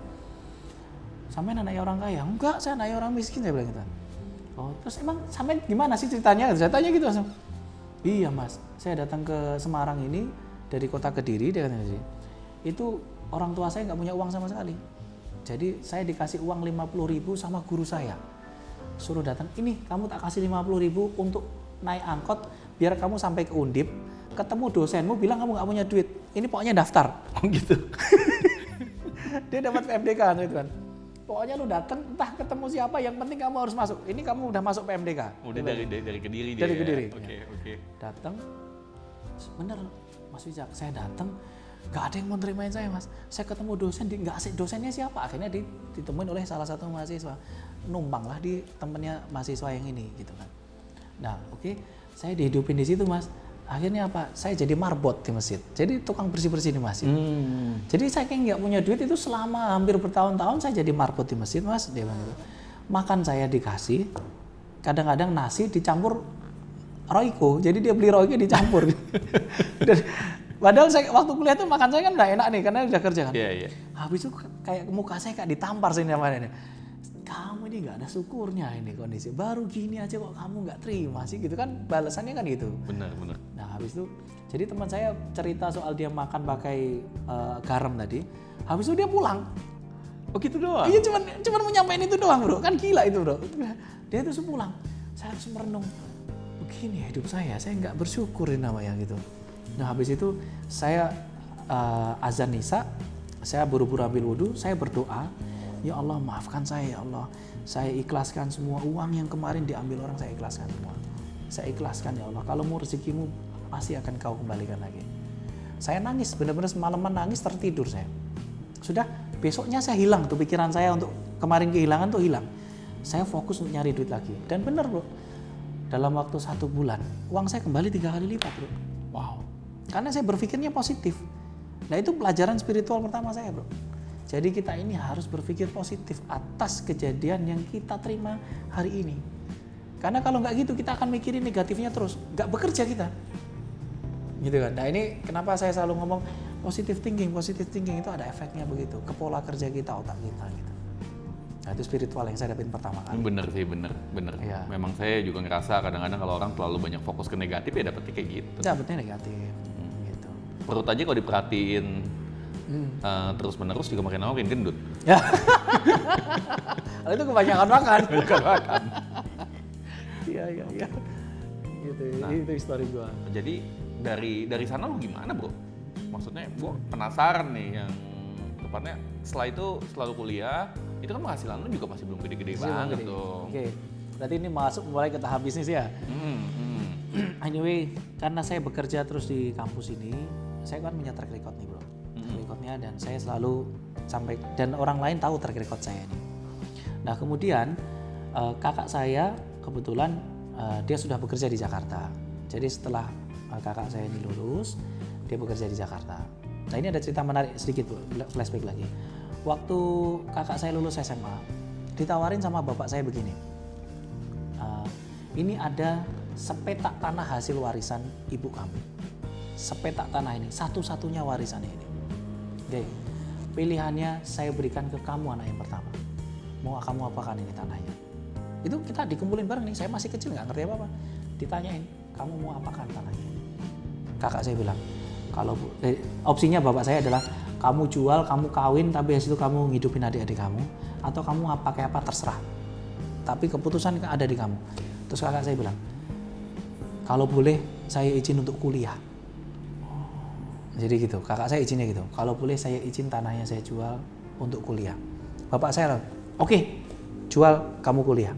Sampean anaknya orang kaya? Enggak, saya anaknya orang miskin, saya bilang gitu. Oh, terus emang sampean gimana sih ceritanya? Saya tanya gitu langsung. Iya mas, saya datang ke Semarang ini dari kota Kediri, dia katanya sih. Itu orang tua saya nggak punya uang sama sekali. Jadi saya dikasih uang 50.000 sama guru saya. Suruh datang, ini kamu tak kasih 50.000 untuk naik angkot biar kamu sampai ke Undip, ketemu dosenmu bilang kamu nggak punya duit, ini pokoknya daftar. Oh gitu. Dia dapat PMDK gitu kan. Pokoknya lu datang, entah ketemu siapa, yang penting kamu harus masuk. Ini kamu udah masuk PMDK. Udah dari Kediri dia. Dari Kediri. Oke. Datang, bener Mas Wijak, saya datang, nggak ada yang mau nerimain saya mas. Saya ketemu dosen, nggak asik, dosennya siapa? Akhirnya ditemuin oleh salah satu mahasiswa. Numpang lah di temennya mahasiswa yang ini gitu kan. Nah oke. Saya dihidupin di situ mas. Akhirnya apa? Saya jadi marbot di masjid. Jadi tukang bersih-bersih di masjid. Jadi saya kayak nggak punya duit itu selama hampir bertahun-tahun saya jadi marbot di masjid mas. Dia bilang gitu. Makan saya dikasih. Kadang-kadang nasi dicampur Royco. Jadi dia beli Royco dicampur. Padahal saya waktu kuliah tuh makan saya kan udah enak nih karena udah kerja kan. Iya. Habis itu kayak muka saya kayak ditampar sini sama ini. Kamu ini nggak ada syukurnya ini kondisi. Baru gini aja kok kamu nggak terima sih gitu kan, balasannya kan gitu. Benar. Nah habis itu, jadi teman saya cerita soal dia makan pakai garam tadi. Habis itu dia pulang. Oh gitu doang? Iya cuman mau nyampein itu doang bro, kan gila itu bro. Dia terus pulang. Saya harus merenung. Begini hidup saya nggak bersyukur ini namanya gitu. Nah habis itu saya azan Isya, saya buru-buru ambil wudhu, saya berdoa. Ya Allah maafkan saya ya Allah, saya ikhlaskan semua uang yang kemarin diambil orang, saya ikhlaskan semua. Saya ikhlaskan ya Allah, kalau mau rezekimu pasti akan kau kembalikan lagi. Saya nangis, benar-benar semalaman nangis tertidur saya. Sudah besoknya saya hilang tuh pikiran saya untuk kemarin kehilangan tuh hilang. Saya fokus untuk nyari duit lagi. Dan benar bro, dalam waktu 1 bulan uang saya kembali 3 kali lipat bro. Wow. Karena saya berpikirnya positif. Nah itu pelajaran spiritual pertama saya bro. Jadi kita ini harus berpikir positif atas kejadian yang kita terima hari ini. Karena kalau nggak gitu kita akan mikirin negatifnya terus, nggak bekerja kita. Gitu kan. Nah ini kenapa saya selalu ngomong positive thinking itu ada efeknya begitu ke pola kerja kita, otak kita gitu. Nah itu spiritual yang saya dapetin pertama kali. Bener sih, bener. Ya. Memang saya juga ngerasa kadang-kadang kalau orang terlalu banyak fokus ke negatif ya dapetnya kayak gitu. Dapetnya negatif, gitu. Perut aja kalau diperhatiin terus-menerus juga makin lama makin gendut. Ya. Kalau itu kebanyakan makan. Iya. Gitu, itu histori gua. Jadi dari sana lu gimana bro? Maksudnya gua penasaran nih yang tepatnya setelah lu kuliah, itu kan penghasilan lu juga masih belum gede-gede banget tuh. Oke, berarti ini masuk mulai ke tahap bisnis ya? Anyway, karena saya bekerja terus di kampus ini, saya kan punya track record nih bro. Track recordnya dan saya selalu sampai, dan orang lain tahu track record saya nih. Nah kemudian kakak saya kebetulan dia sudah bekerja di Jakarta. Jadi setelah kakak saya ini lulus, dia bekerja di Jakarta. Nah ini ada cerita menarik sedikit, flashback lagi. Waktu kakak saya lulus SMA, ditawarin sama bapak saya begini. Ini ada sepetak tanah hasil warisan ibu kamu. Sepetak tanah ini, satu-satunya warisannya ini. Oke, pilihannya saya berikan ke kamu anak yang pertama. Mau kamu apakan ini tanahnya? Itu kita dikumpulin bareng nih, saya masih kecil nggak ngerti apa-apa. Ditanyain, kamu mau apakan tanahnya? Kakak saya bilang, kalau opsinya bapak saya adalah kamu jual, kamu kawin, tapi hasil itu kamu ngidupin adik-adik kamu, atau kamu pakai apa terserah. Tapi keputusan ada di kamu. Terus kakak saya bilang, kalau boleh saya izin untuk kuliah. Jadi gitu, kakak saya izinnya gitu. Kalau boleh saya izin tanahnya saya jual untuk kuliah. Bapak saya, oke, jual kamu kuliah.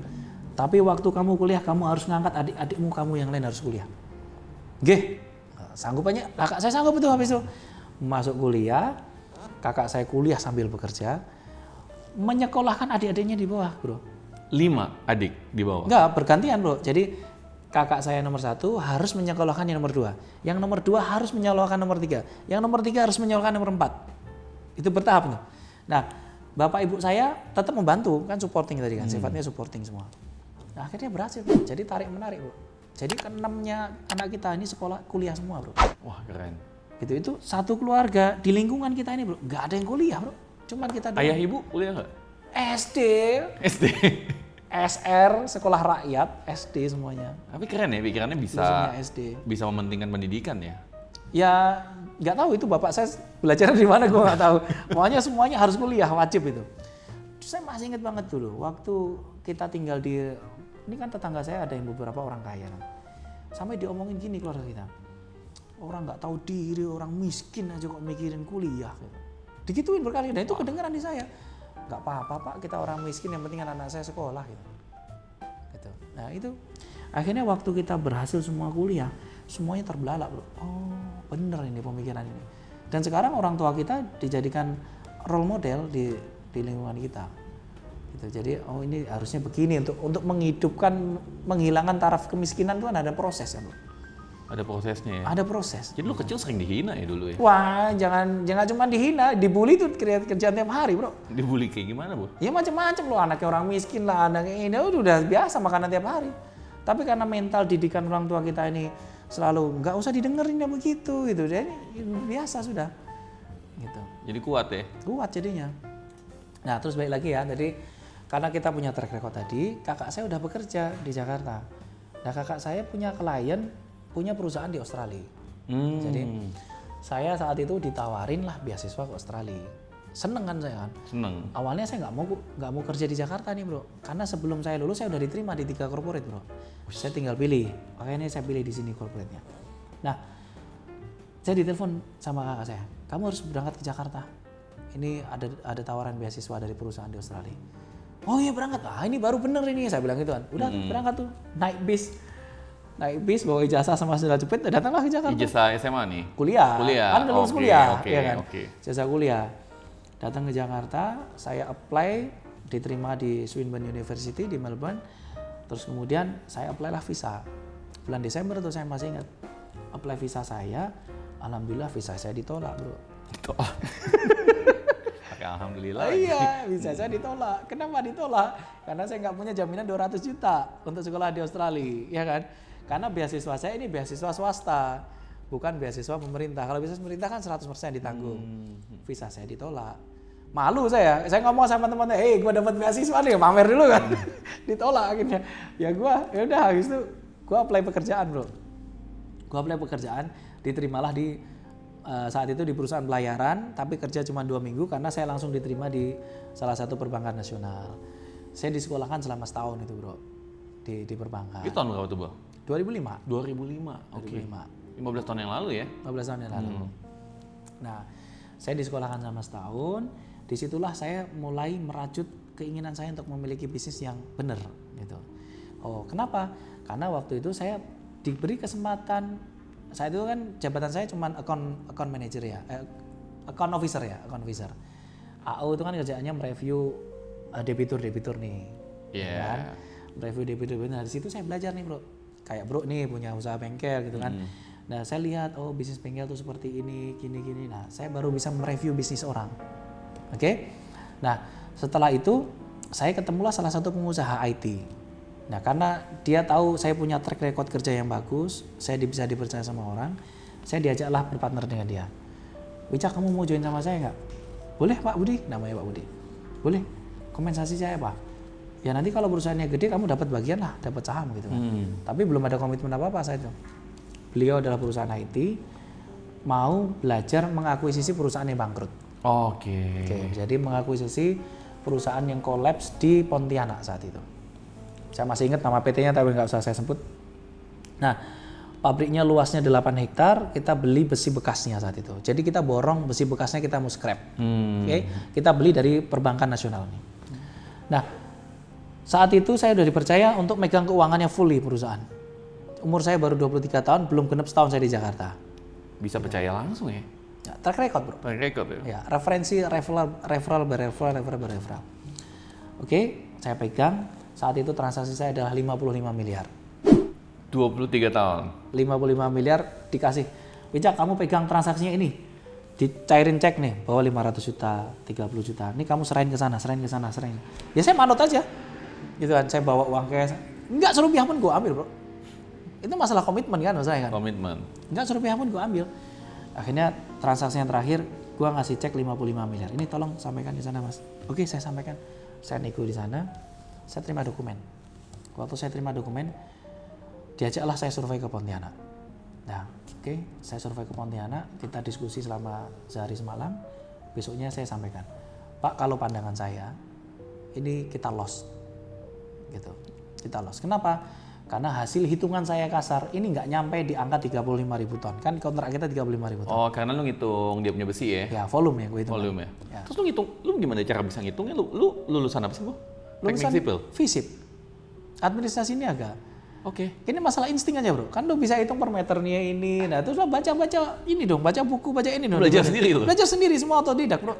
Tapi waktu kamu kuliah kamu harus ngangkat adik-adikmu kamu yang lain harus kuliah. Nggih. Sanggup aja, kakak saya sanggup itu habis itu masuk kuliah, kakak saya kuliah sambil bekerja, menyekolahkan adik-adiknya di bawah bro. 5 adik di bawah? Enggak, bergantian bro, jadi kakak saya nomor 1 harus menyekolahkan yang nomor 2, yang nomor 2 harus menyekolahkan nomor 3, yang nomor 3 harus menyekolahkan nomor 4, itu bertahap nih. Nah bapak ibu saya tetap membantu, kan supporting tadi kan, sifatnya supporting semua. Nah akhirnya berhasil bro, jadi tarik menarik bro. Jadi keenamnya anak kita ini sekolah kuliah semua bro. Wah keren. Itu satu keluarga di lingkungan kita ini bro, nggak ada yang kuliah bro. Cuman kita Ayah ibu kuliah nggak? SD, SD, SR, sekolah rakyat, SD semuanya. Tapi keren ya pikirannya bisa mementingkan pendidikan ya. Ya nggak tahu itu bapak saya belajar di mana gue nggak tahu. Pokoknya semuanya harus kuliah, wajib itu. Saya masih ingat banget dulu waktu kita tinggal di, ini kan tetangga saya ada yang beberapa orang kaya kan. Sampai diomongin gini keluarga kita, orang nggak tahu diri, orang miskin aja kok mikirin kuliah gitu. Digituin berkali, dan itu kedengeran di saya. Nggak apa-apa pak, kita orang miskin yang penting anak saya sekolah gitu. Nah itu akhirnya waktu kita berhasil semua kuliah, semuanya terbelalak bro. Oh bener ini pemikiran ini. Dan sekarang orang tua kita dijadikan role model di lingkungan kita. Gitu. Jadi oh ini harusnya begini untuk menghilangkan taraf kemiskinan itu kan ada proses kan bro. Ada prosesnya ya? Ada proses. Jadi lu kecil sering dihina ya dulu ya? Wah jangan cuma dihina, dibully tuh kerjaan tiap hari bro. Dibully kayak gimana bro? Ya macam-macam loh, anaknya orang miskin lah, anaknya ini udah biasa makanan tiap hari. Tapi karena mental didikan orang tua kita ini selalu nggak usah didengerin ya begitu gitu, jadi biasa sudah. Gitu. Jadi kuat ya? Kuat jadinya. Nah terus balik lagi ya, jadi karena kita punya track record tadi, kakak saya udah bekerja di Jakarta. Nah kakak saya punya klien, punya perusahaan di Australia. Jadi saya saat itu ditawarin lah beasiswa ke Australia. Seneng kan saya kan? Seneng. Awalnya saya nggak mau kerja di Jakarta nih bro, karena sebelum saya lulus saya udah diterima di 3 corporate bro. Saya tinggal pilih, makanya saya pilih di sini corporate-nya. Nah, saya ditelepon sama kakak saya, kamu harus berangkat ke Jakarta. Ini ada tawaran beasiswa dari perusahaan di Australia. Oh iya berangkat, ini baru bener ini, saya bilang gitu kan. Udah berangkat tuh, naik bis, bawa ijazah sama sendal jepit, datanglah ke Jakarta. Ijazah SMA nih? Kuliah. Kan udah lulus kuliah, okay, ya kan? Ijazah kuliah. Datang ke Jakarta, saya apply, diterima di Swinburne University di Melbourne. Terus kemudian saya apply lah visa. Bulan Desember tuh saya masih ingat. Apply visa saya, alhamdulillah visa saya ditolak bro. Alhamdulillah. beli lagi. Iya, bisa saya ditolak. Kenapa ditolak? Karena saya nggak punya jaminan 200 juta untuk sekolah di Australia, ya kan? Karena beasiswa saya ini beasiswa swasta, bukan beasiswa pemerintah. Kalau beasiswa pemerintah kan 100% ditanggung. Visa saya ditolak. Malu saya ngomong sama teman-teman, gue dapat beasiswa nih, pamer dulu kan. Ditolak akhirnya. Ya udah habis itu gue apply pekerjaan, bro. Gue apply pekerjaan, diterimalah di saat itu di perusahaan pelayaran, tapi kerja cuma 2 minggu karena saya langsung diterima di salah satu perbankan nasional. Saya disekolahkan selama setahun itu, bro, di perbankan. Itu tahun berapa tuh, Bro? 2005. 2005. Oke. 15 tahun yang lalu ya? 15 tahun yang lalu. Nah, saya disekolahkan selama setahun. Disitulah saya mulai merajut keinginan saya untuk memiliki bisnis yang benar, gitu. Oh, kenapa? Karena waktu itu saya diberi kesempatan. Saya itu kan jabatan saya cuma account manager ya, account officer. AO itu kan kerjaannya mereview debitur nih. Iya. Kan? Mereview debitur. Nah, di situ saya belajar nih, bro. Kayak bro nih punya usaha bengkel gitu kan. Nah, saya lihat bisnis bengkel tuh seperti ini, gini. Nah, saya baru bisa mereview bisnis orang. Oke. Nah, setelah itu saya ketemulah salah satu pengusaha IT. Nah, karena dia tahu saya punya track record kerja yang bagus, saya bisa dipercaya sama orang, saya diajaklah berpartner dengan dia. Wicak, kamu mau join sama saya nggak? Boleh Pak Budi, namanya Pak Budi. Boleh. Kompensasi saya apa? Ya nanti kalau perusahaannya gede kamu dapat bagian lah, dapat saham gitu kan. Tapi belum ada komitmen apa-apa saya itu. Beliau adalah perusahaan IT, mau belajar mengakuisisi perusahaan yang bangkrut. Oke. Jadi mengakuisisi perusahaan yang kolaps di Pontianak saat itu. Saya masih ingat nama PT-nya tapi nggak usah saya sebut. Nah, pabriknya luasnya 8 hektar, kita beli besi bekasnya saat itu. Jadi kita borong besi bekasnya, kita mau scrap. Oke. Kita beli dari perbankan nasional. Nah, saat itu saya sudah dipercaya untuk megang keuangannya fully perusahaan. Umur saya baru 23 tahun, belum genap setahun saya di Jakarta. Bisa percaya langsung ya? Ya, track record, bro. Track record ya? Ya, referensi, referral. Oke, saya pegang. Saat itu transaksi saya adalah 55 miliar. 23 tahun? 55 miliar dikasih. Wicak, kamu pegang transaksinya ini. Dicairin cek nih, bawa 500 juta, 30 juta. Ini kamu serahin ke sana. Ya saya manut aja. Gitu kan, saya bawa uang cash. Enggak serupiah pun gue ambil, bro. Itu masalah komitmen kan, maksudnya kan? Komitmen. Enggak serupiah pun gue ambil. Akhirnya transaksi yang terakhir, gue ngasih cek 55 miliar. Ini tolong sampaikan di sana, Mas. Oke, saya sampaikan. Saya nego di sana. Saya terima dokumen. Waktu saya terima dokumen, diajaklah saya survei ke Pontianak. Nah, oke, saya survei ke Pontianak, kita diskusi selama sehari semalam. Besoknya saya sampaikan, Pak, kalau pandangan saya, ini kita loss. Gitu. Kita loss. Kenapa? Karena hasil hitungan saya kasar, ini nggak nyampe di angka 35.000 ton. Kan kontrak kita 35.000 ton. Oh, karena lu ngitung dia punya besi ya? Ya, volume ya gue hitung. Volume ya? Terus lu ngitung, lu gimana cara bisa ngitungnya? Lu lulusan apa sih, Bu? Teknik sipil? FISIP. Administrasi niaga. Oke. Ini masalah insting aja, bro. Kan lu bisa hitung per meternya ini. Nah, terus lo baca ini dong, baca buku, baca ini dong. Belajar sendiri lo? Belajar sendiri, semua otodidak, bro.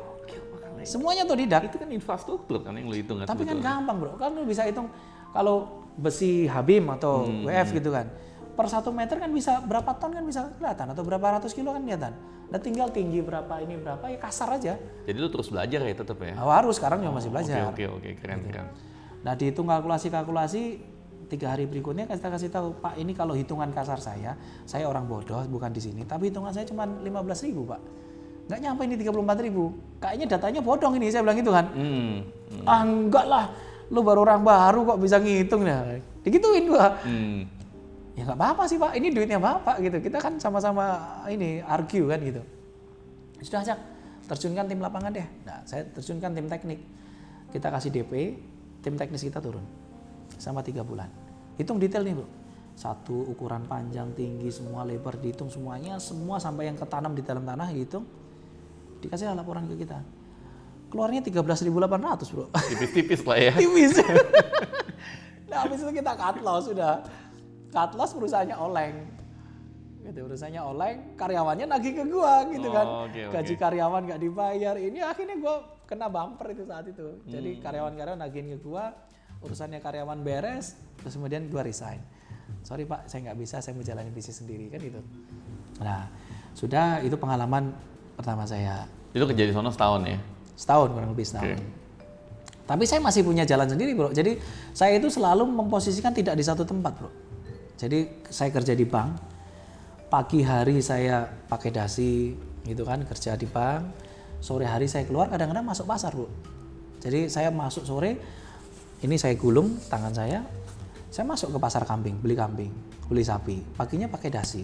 Semuanya otodidak. Itu kan infrastruktur kan yang lu hitung. Tapi kan gampang, bro. Kan lu bisa hitung kalau besi Habim atau WF gitu kan. Per 1 meter kan bisa berapa ton kan bisa kelihatan, atau berapa ratus kilo kan kelihatan. Nah, tinggal tinggi berapa, ini berapa, ya kasar aja. Jadi lu terus belajar ya tetap ya? Nah, harus, sekarang juga masih belajar. Oke, keren. Nah, dihitung kalkulasi 3 hari berikutnya kita kasih tahu, Pak, ini kalau hitungan kasar saya orang bodoh, bukan di sini, tapi hitungan saya cuma 15.000, Pak. Nggak nyampe ini 34.000. Kayaknya datanya bodong ini, saya bilang gitu kan. Ah, enggak lah, lu baru orang baru kok bisa ngitung ya. Digituin gua. Ya nggak apa-apa sih, Pak, ini duitnya Bapak gitu. Kita kan sama-sama ini argue kan gitu. Sudah, Cak, terjunkan tim lapangan deh. Nah, saya terjunkan tim teknik. Kita kasih DP, tim teknis kita turun sama 3 bulan. Hitung detail nih, bro. Satu, ukuran panjang, tinggi, semua lebar dihitung semuanya, semua sampai yang ketanam di dalam tanah dihitung. Dikasih laporan ke kita. Keluarnya 13.800, bro. Tipis-tipis lah ya. Tipis. Nah, habis itu kita cut loss sudah. Cut loss perusahaannya oleng. Gitu, perusahaannya oleng, karyawannya nagih ke gua gitu kan. Gaji karyawan nggak dibayar. Ini akhirnya gua kena bumper itu saat itu. Jadi karyawan-karyawan nagihin ke gua, urusannya karyawan beres, terus kemudian gua resign. Sorry, Pak, saya nggak bisa, saya mau jalani bisnis sendiri kan gitu. Nah, sudah, itu pengalaman pertama saya. Itu kerja di sono setahun ya? Setahun, kurang lebih setahun. Tapi saya masih punya jalan sendiri bro. Jadi saya itu selalu memposisikan tidak di satu tempat bro. Jadi saya kerja di bank, pagi hari saya pakai dasi gitu kan, kerja di bank, sore hari saya keluar, kadang-kadang masuk pasar bro. Jadi saya masuk sore, ini saya gulung tangan saya masuk ke pasar kambing, beli sapi, paginya pakai dasi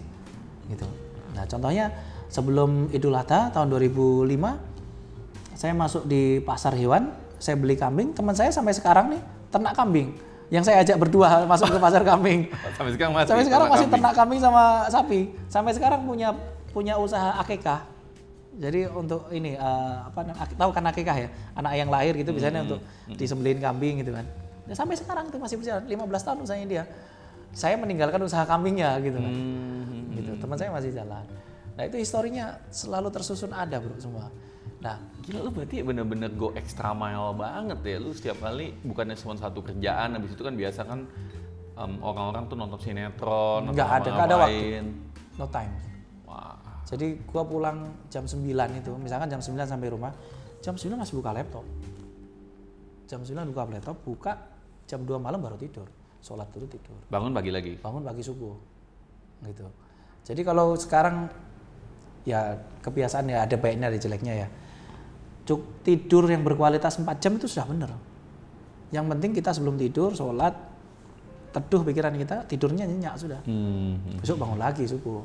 gitu. Nah contohnya sebelum Idul Adha tahun 2005, saya masuk di pasar hewan, saya beli kambing, teman saya sampai sekarang nih ternak kambing. Yang saya ajak berdua masuk ke pasar kambing. Sampai sekarang masih ternak kambing sama sapi. Sampai sekarang punya usaha akikah. Jadi untuk ini tahu kan akikah ya? Anak yang lahir gitu biasanya untuk disembelihin kambing gitu kan. Nah, sampai sekarang tuh masih berjalan 15 tahun usahanya dia. Saya meninggalkan usaha kambingnya gitu kan. Gitu. Teman saya masih jalan. Nah, itu historinya selalu tersusun ada bro semua. Nah, gila lu berarti bener-bener go extra mile banget ya. Lu setiap kali bukannya cuma satu kerjaan, habis itu kan biasa kan orang-orang tuh nonton sinetron, nggak ada waktu, no time. Wah. Jadi gua pulang jam 9 itu, misalkan jam 9 sampai rumah, jam 9 masih buka laptop. Jam 9 buka laptop, buka jam 2 malam baru tidur. Sholat dulu tidur. Bangun pagi lagi? Bangun pagi subuh. Gitu. Jadi kalau sekarang ya kebiasaan ya ada baiknya ada jeleknya ya. Tidur yang berkualitas 4 jam itu sudah benar. Yang penting kita sebelum tidur sholat, teduh pikiran kita, tidurnya nyenyak sudah. Besok bangun lagi subuh.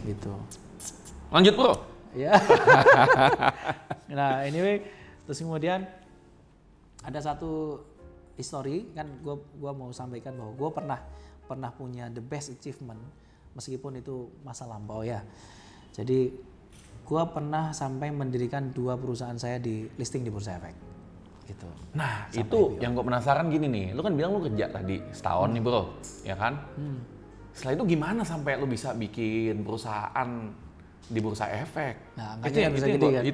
Gitu. Lanjut bro. Ya. Nah anyway, terus kemudian ada satu history kan gua mau sampaikan bahwa gua pernah punya the best achievement meskipun itu masa lampau ya. Jadi gua pernah sampai mendirikan 2 perusahaan saya di listing di Bursa Efek. Gitu. Nah, sampai itu IPO. Yang gue penasaran gini nih. Lu kan bilang lu kerja tadi setahun nih, Bro. Ya kan? Setelah itu gimana sampai lu bisa bikin perusahaan di Bursa Efek? Nah, itu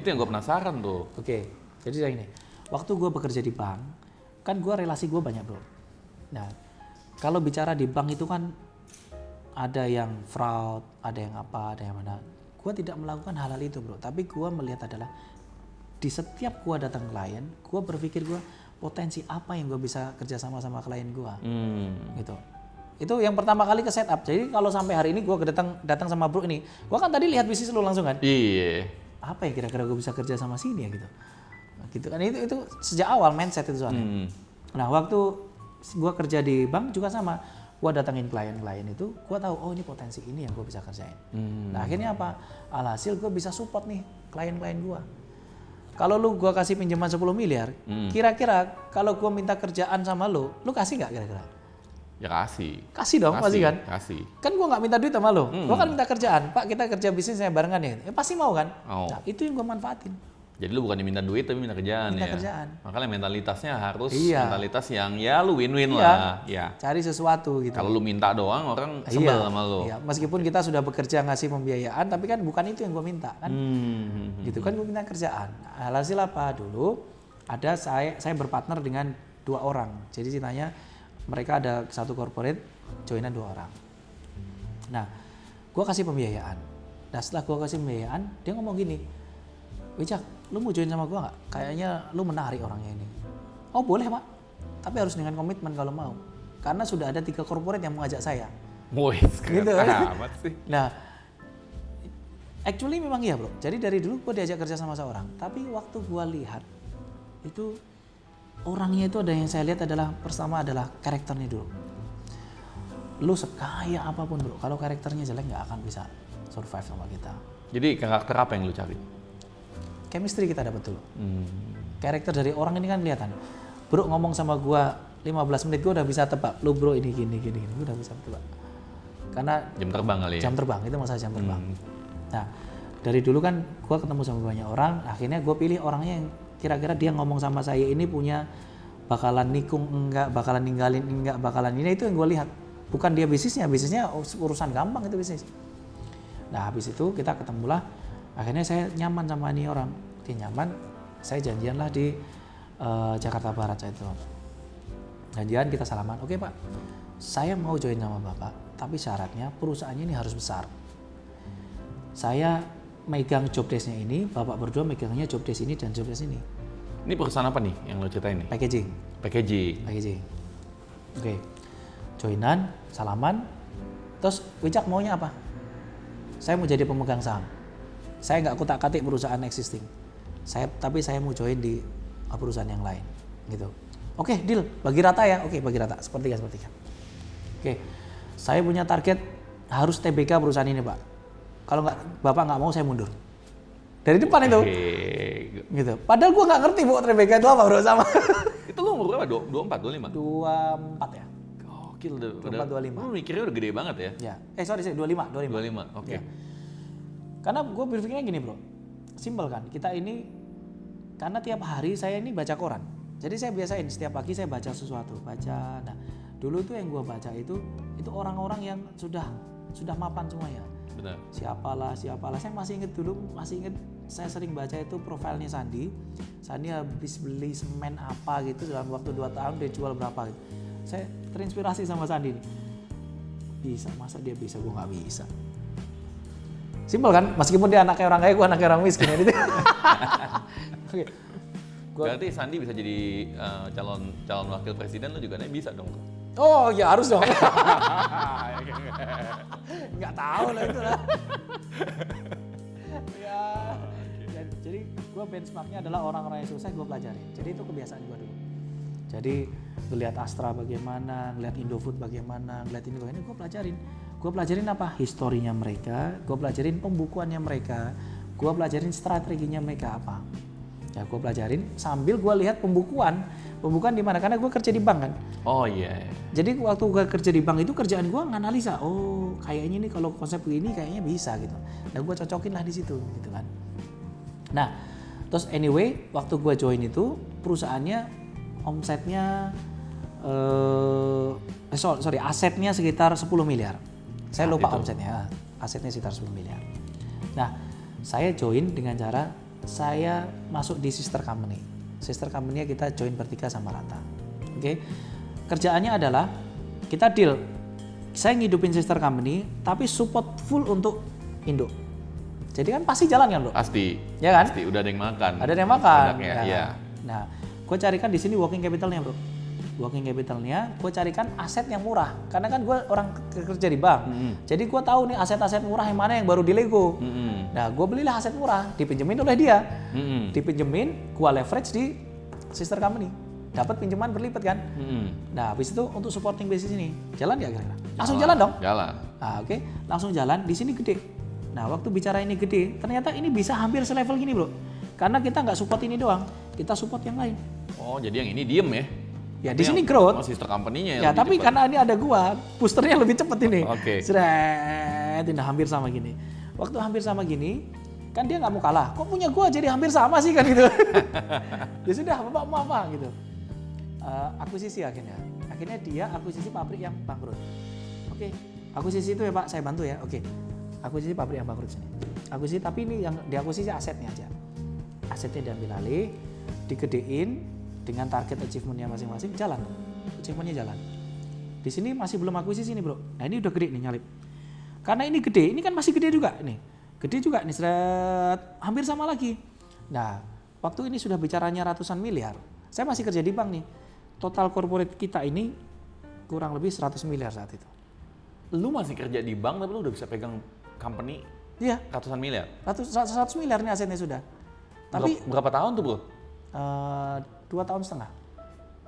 yang gue penasaran tuh. Oke. Jadi kayak gini. Waktu gua bekerja di bank, kan gua relasi gua banyak, Bro. Nah, kalau bicara di bank itu kan ada yang fraud, ada yang apa, ada yang mana. Gua tidak melakukan hal-hal itu bro, tapi gua melihat adalah di setiap gua datang klien, gua berpikir gua potensi apa yang gua bisa kerja sama klien gua, gitu. Itu yang pertama kali ke setup. Jadi kalau sampai hari ini gua datang sama bro ini, gua kan tadi lihat bisnis lu langsung kan. Iya. Apa ya kira-kira gua bisa kerja sama sini ya gitu. Gitu kan itu sejak awal mindset itu soalnya. Nah waktu gua kerja di bank juga sama. Gua datangin klien-klien itu, gua tahu oh ini potensi ini yang gua bisa kerjain. Nah akhirnya apa? Alhasil gua bisa support nih klien-klien gua. Kalau gua kasih pinjaman 10 miliar, kira-kira kalau gua minta kerjaan sama lu kasih nggak kira-kira? Ya kasih. Kasih dong, pasti kan? Kasih. Kan gua nggak minta duit sama lu, gua kan minta kerjaan. Pak kita kerja bisnisnya barengan ya, pasti mau kan? Nah itu yang gua manfaatin. Jadi lu bukan diminta duit tapi minta kerjaan ya. Makanya mentalitasnya harus mentalitas yang ya lu win-win lah. Ya. Cari sesuatu gitu. Kalau lu minta doang orang sebel sama lu. Iya. Meskipun kita sudah bekerja ngasih pembiayaan tapi kan bukan itu yang gue minta kan. Gitu kan gue minta kerjaan. Alhasil apa dulu? Ada saya berpartner dengan 2 orang. Jadi ceritanya mereka ada satu corporate joinan 2 orang. Nah, gue kasih pembiayaan. Nah setelah gue kasih pembiayaan dia ngomong gini, Wicak, lu mau join sama gua nggak? Kayaknya lu menarik orangnya ini. Oh boleh pak, tapi harus dengan komitmen kalau mau. Karena sudah ada 3 corporate yang mengajak saya. Wih, gitu amat sih. Nah, actually memang iya bro. Jadi dari dulu gua diajak kerja sama seorang. Tapi waktu gua lihat, itu orangnya itu ada yang saya lihat adalah pertama adalah karakternya dulu. Lu sekaya apapun bro, kalau karakternya jelek nggak akan bisa survive sama kita. Jadi karakter apa yang lu cari? Chemistry kita dapat dulu. Karakter dari orang ini kan kelihatan. Bro ngomong sama gua 15 menit gua udah bisa tebak. Lu bro ini gini gua udah bisa tebak. Karena jam terbang kali ya. Jam terbang itu masalah jam terbang. Nah, dari dulu kan gua ketemu sama banyak orang, akhirnya gua pilih orangnya yang kira-kira dia ngomong sama saya ini punya bakalan nikung enggak, bakalan ninggalin enggak, bakalan ini itu yang gua lihat. Bukan dia bisnisnya urusan gampang itu bisnis. Nah, habis itu kita ketemulah. Akhirnya saya nyaman sama ini orang, dia nyaman, saya janjianlah di Jakarta Barat saya itu. Janjian kita salaman, oke pak, saya mau join sama bapak, tapi syaratnya perusahaannya ini harus besar. Saya megang job desk-nya ini, bapak berdua megangnya job desk ini dan job desk ini. Ini perusahaan apa nih yang lo ceritain nih? Packaging. Oke. Joinan, salaman, terus Wicak maunya apa? Saya mau jadi pemegang saham. Saya nggak kutak-katik perusahaan existing. Tapi saya mau join di perusahaan yang lain, gitu. Oke, deal. Bagi rata ya. Oke, bagi rata. Sepertiga. Oke. Saya punya target harus TBK perusahaan ini, Pak. Kalau Bapak nggak mau, saya mundur. Dari depan itu. Gitu. Padahal gue nggak ngerti, Bu, TBK itu apa, bro, sama. Itu lo umur berapa? 24, 25? 24 ya. Gokil deh. 24, 25. Lu mikirnya udah gede banget ya? Ya. Sorry, 25. 25, oke. Ya. Karena gue berpikirnya gini, bro. Simpel kan, kita ini, karena tiap hari saya ini baca koran. Jadi saya biasain, setiap pagi saya baca sesuatu. Nah, dulu tuh yang gue baca itu orang-orang yang sudah mapan semua ya. Benar. Siapalah. Saya masih inget saya sering baca itu profilnya Sandi. Sandi habis beli semen apa gitu dalam waktu 2 tahun dia jual berapa gitu. Saya terinspirasi sama Sandi nih. Masa dia bisa, gue nggak bisa. Simpel kan, meskipun dia anaknya orang kaya, gue anaknya orang miskin gitu. Oke. Berarti Sandi bisa jadi calon wakil presiden, lo juga bisa dong. Oh ya harus dong. Nggak tahu lah itu lah. Ya. Jadi gue benchmarknya adalah orang-orang yang sukses gue pelajari. Jadi itu kebiasaan gue dulu. Jadi ngeliat Astra bagaimana, ngeliat Indofood bagaimana, ngeliat ini bagaimana, gue pelajarin. Gue pelajarin apa? Historinya mereka, gue pelajarin pembukuannya mereka, gue pelajarin strateginya mereka apa. Ya gue pelajarin sambil gue lihat pembukuan di mana, karena gue kerja di bank kan. Oh iya. Jadi waktu gue kerja di bank itu kerjaan gue nganalisa, oh kayaknya nih kalau konsep begini kayaknya bisa gitu. Nah gue cocokin lah di situ gitu kan. Nah terus anyway waktu gue join itu perusahaannya omsetnya asetnya sekitar 10 miliar. Saya lupa omsetnya, asetnya sekitar 10 miliar. Nah, saya join dengan cara saya masuk di sister company. Sister company-nya kita join bertiga sama rata. Oke. Kerjaannya adalah kita deal. Saya ngidupin sister company tapi support full untuk Indo. Jadi kan pasti jalan kan, Bro? Pasti. Ya kan? Pasti udah ada yang makan. Ada yang makan. Ya. Iya. Nah, gue carikan di sini working capital-nya, Bro. Working capital-nya, gue carikan aset yang murah. Karena kan gue orang kerja di bank. Jadi gue tahu nih aset-aset murah yang mana yang baru di Lego. Nah, gue belilah aset murah, dipinjemin oleh dia. Dipinjemin, gue leverage di sister company. Dapat pinjaman berlipat kan. Nah, habis itu untuk supporting bisnis ini. Jalan nggak kira-kira? Langsung jalan dong? Jalan. Nah, oke. Langsung jalan, di sini gede. Nah, waktu bicara ini gede, ternyata ini bisa hampir selevel gini, Bro. Karena kita nggak support ini doang, kita support yang lain. Oh, jadi yang ini diem ya? Ya di sini growth. Oh, sister company-nya yang ya tapi cepat. Karena ini ada gua, boosternya lebih cepet ini. Oke. Seret, ini hampir sama gini. Waktu hampir sama gini, kan dia nggak mau kalah. Kok punya gua jadi hampir sama sih kan gitu. Ya sudah, Bapak mau apa gitu. Akuisisi akhirnya. Akhirnya dia akuisisi pabrik yang bangkrut. Oke. Akuisisi itu ya Pak, saya bantu ya. Oke. Akuisisi pabrik yang bangkrut sini. Akuisisi tapi ini yang diakuisisi asetnya aja. Asetnya diambil alih, digedein. Dengan target achievementnya masing-masing jalan, achievementnya jalan. Di sini masih belum akuisisi nih, Bro. Nah ini udah gede nih nyalip. Karena ini gede, ini kan masih gede juga nih. Gede juga nih, seret, hampir sama lagi. Nah, waktu ini sudah bicaranya ratusan miliar. Saya masih kerja di bank nih. Total corporate kita ini kurang lebih 100 miliar saat itu. Lu masih kerja di bank tapi lu udah bisa pegang company? Iya. Ratusan miliar? 100 miliar nih asetnya sudah. Tapi berapa tahun tuh, Bro? 2 tahun setengah.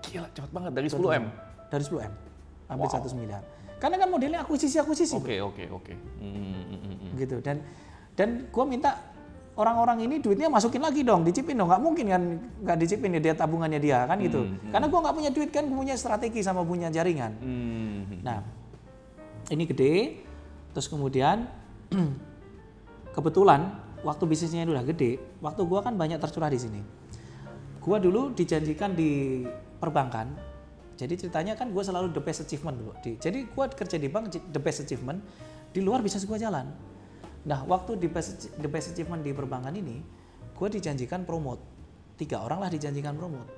Gila, cepet banget dari 10M. Dari 10M. Hampir 100 miliar. Karena kan modelnya akuisisi. Oke. Gitu dan gue minta orang-orang ini duitnya masukin lagi dong, dicipin dong. Nggak mungkin kan nggak dicipin ya dia tabungannya dia kan gitu. Karena gue nggak punya duit kan, gue punya strategi sama punya jaringan. Nah, ini gede. Terus kemudian kebetulan waktu bisnisnya udah gede, waktu gue kan banyak tercurah di sini. Gue dulu dijanjikan di perbankan, jadi ceritanya kan gue selalu the best achievement dulu. Jadi gue kerja di bank the best achievement, di luar bisnis gue jalan. Nah waktu the best achievement di perbankan ini, gue dijanjikan promote. 3 orang lah dijanjikan promote.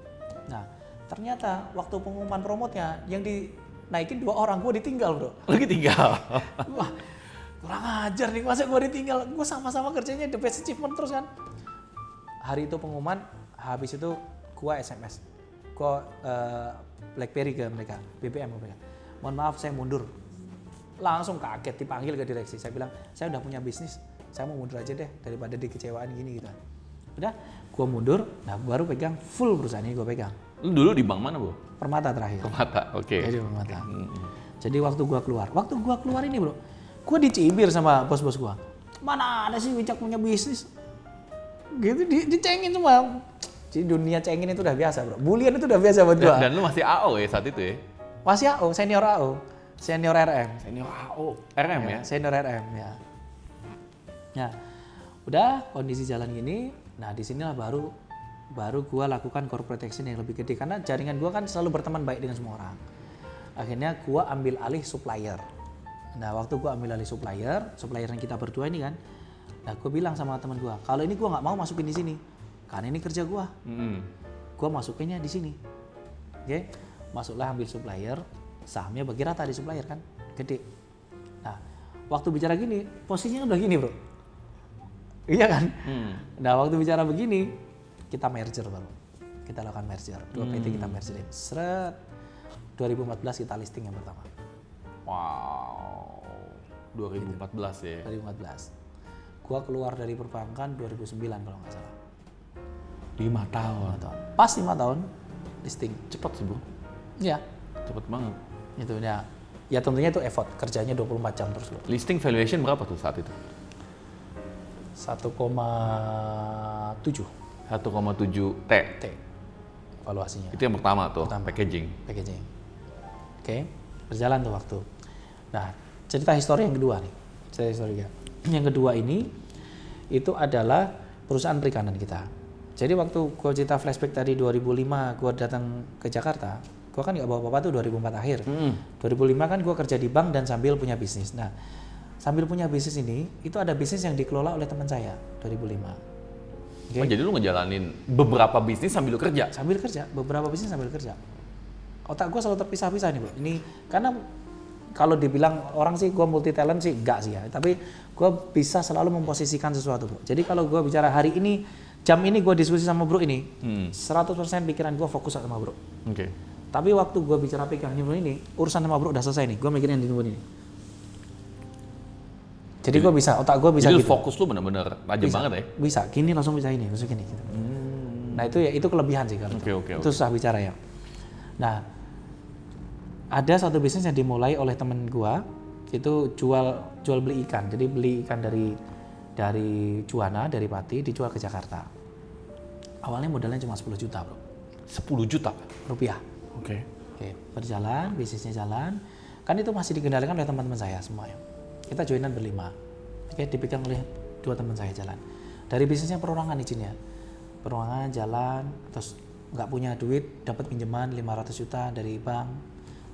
Nah ternyata waktu pengumuman promote-nya yang dinaikin 2 orang, gue ditinggal, Bro. Lagi tinggal? Wah, kurang ajar nih, masa gue ditinggal, gue sama-sama kerjanya the best achievement terus kan. Hari itu pengumuman, habis itu gue SMS, gue BlackBerry ke mereka, BBM ke mereka. Mohon maaf saya mundur. Langsung kaget dipanggil ke direksi. Saya bilang, saya udah punya bisnis, saya mau mundur aja deh daripada dikecewaan gini gitu. Udah, gue mundur, nah baru pegang full perusahaan ini gue pegang. Lu dulu di bank mana, Bro? Permata terakhir. Permata, oke. Jadi Permata. Jadi waktu gue keluar ini bro, gue dicibir sama bos-bos gue. Mana ada sih Wicak punya bisnis? Gitu dicengin semua. Jadi dunia cengin itu udah biasa bro. Bulian itu udah biasa buat gue. Dan lu masih AO ya saat itu ya? Masih AO, senior AO. Senior RM. Senior AO. RM ya? Senior RM ya. Ya, udah kondisi jalan gini. Nah disinilah baru gue lakukan corporate action yang lebih gede. Karena jaringan gue kan selalu berteman baik dengan semua orang. Akhirnya gue ambil alih supplier. Nah waktu gue ambil alih supplier yang kita berdua ini kan. Nah gue bilang sama teman gue, kalau ini gue nggak mau masukin di sini. Karena ini kerja gue. Gue masukinnya di sini. Oke, masuklah ambil supplier. Sahamnya bagi rata di supplier kan, gede. Nah, waktu bicara gini, posisinya udah gini bro. Iya kan? Nah, waktu bicara begini, kita merger baru. Kita lakukan merger. Dua PT kita mergerin. Seret. 2014 kita listing yang pertama. Wow. 2014 ya? 2014. Gua keluar dari perbankan 2009 kalau nggak salah. 5 tahun. Pas 5 tahun, listing. Cepat sih bro. Iya. Cepet banget. Itu ya tentunya itu effort, kerjanya 24 jam terus loh. Listing valuation berapa tuh saat itu? 1,7 1,7 T. Valuasinya. Itu yang pertama tuh, packaging. Oke, berjalan tuh waktu. Nah, cerita histori yang kedua nih. Yang kedua ini itu adalah perusahaan perikanan kita. Jadi waktu gue cerita flashback tadi 2005 gue datang ke Jakarta, gue kan nggak bawa apa-apa tuh 2004 akhir. 2005 kan gue kerja di bank dan sambil punya bisnis. Nah, sambil punya bisnis ini, itu ada bisnis yang dikelola oleh teman saya 2005. Okay. Oh, jadi lu ngejalanin beberapa bisnis sambil kerja? Sambil kerja, beberapa bisnis sambil kerja. Otak gue selalu terpisah-pisah nih bro. Ini karena kalau dibilang orang sih gue multi talent sih enggak sih ya. Tapi gue bisa selalu memposisikan sesuatu bro. Jadi kalau gue bicara hari ini, jam ini gue diskusi sama bro ini, 100% pikiran gue fokus sama bro. Oke. Tapi waktu gue bicara pegang nyumbun ini, urusan sama bro udah selesai nih, gue mikirin yang di nyumbun ini. Jadi gue bisa, otak gue bisa jadi gitu. Fokus lu bener-bener tajam banget ya? Bisa, gini langsung bisa ini, langsung gini. Gitu. Nah itu kelebihan sih kalau itu susah bicara ya. Nah, ada satu bisnis yang dimulai oleh temen gue, itu jual beli ikan. Jadi beli ikan dari Juwana, dari Pati, dijual ke Jakarta. Awalnya modalnya cuma 10 juta bro. 10 juta? Rupiah. Oke, berjalan, bisnisnya jalan. Kan itu masih dikendalikan oleh teman-teman saya semuanya. Kita joinan berlima. Dipegang oleh 2 teman saya jalan. Dari bisnisnya perorangan izinnya. Perorangan jalan, terus nggak punya duit, dapat pinjaman 500 juta dari bank.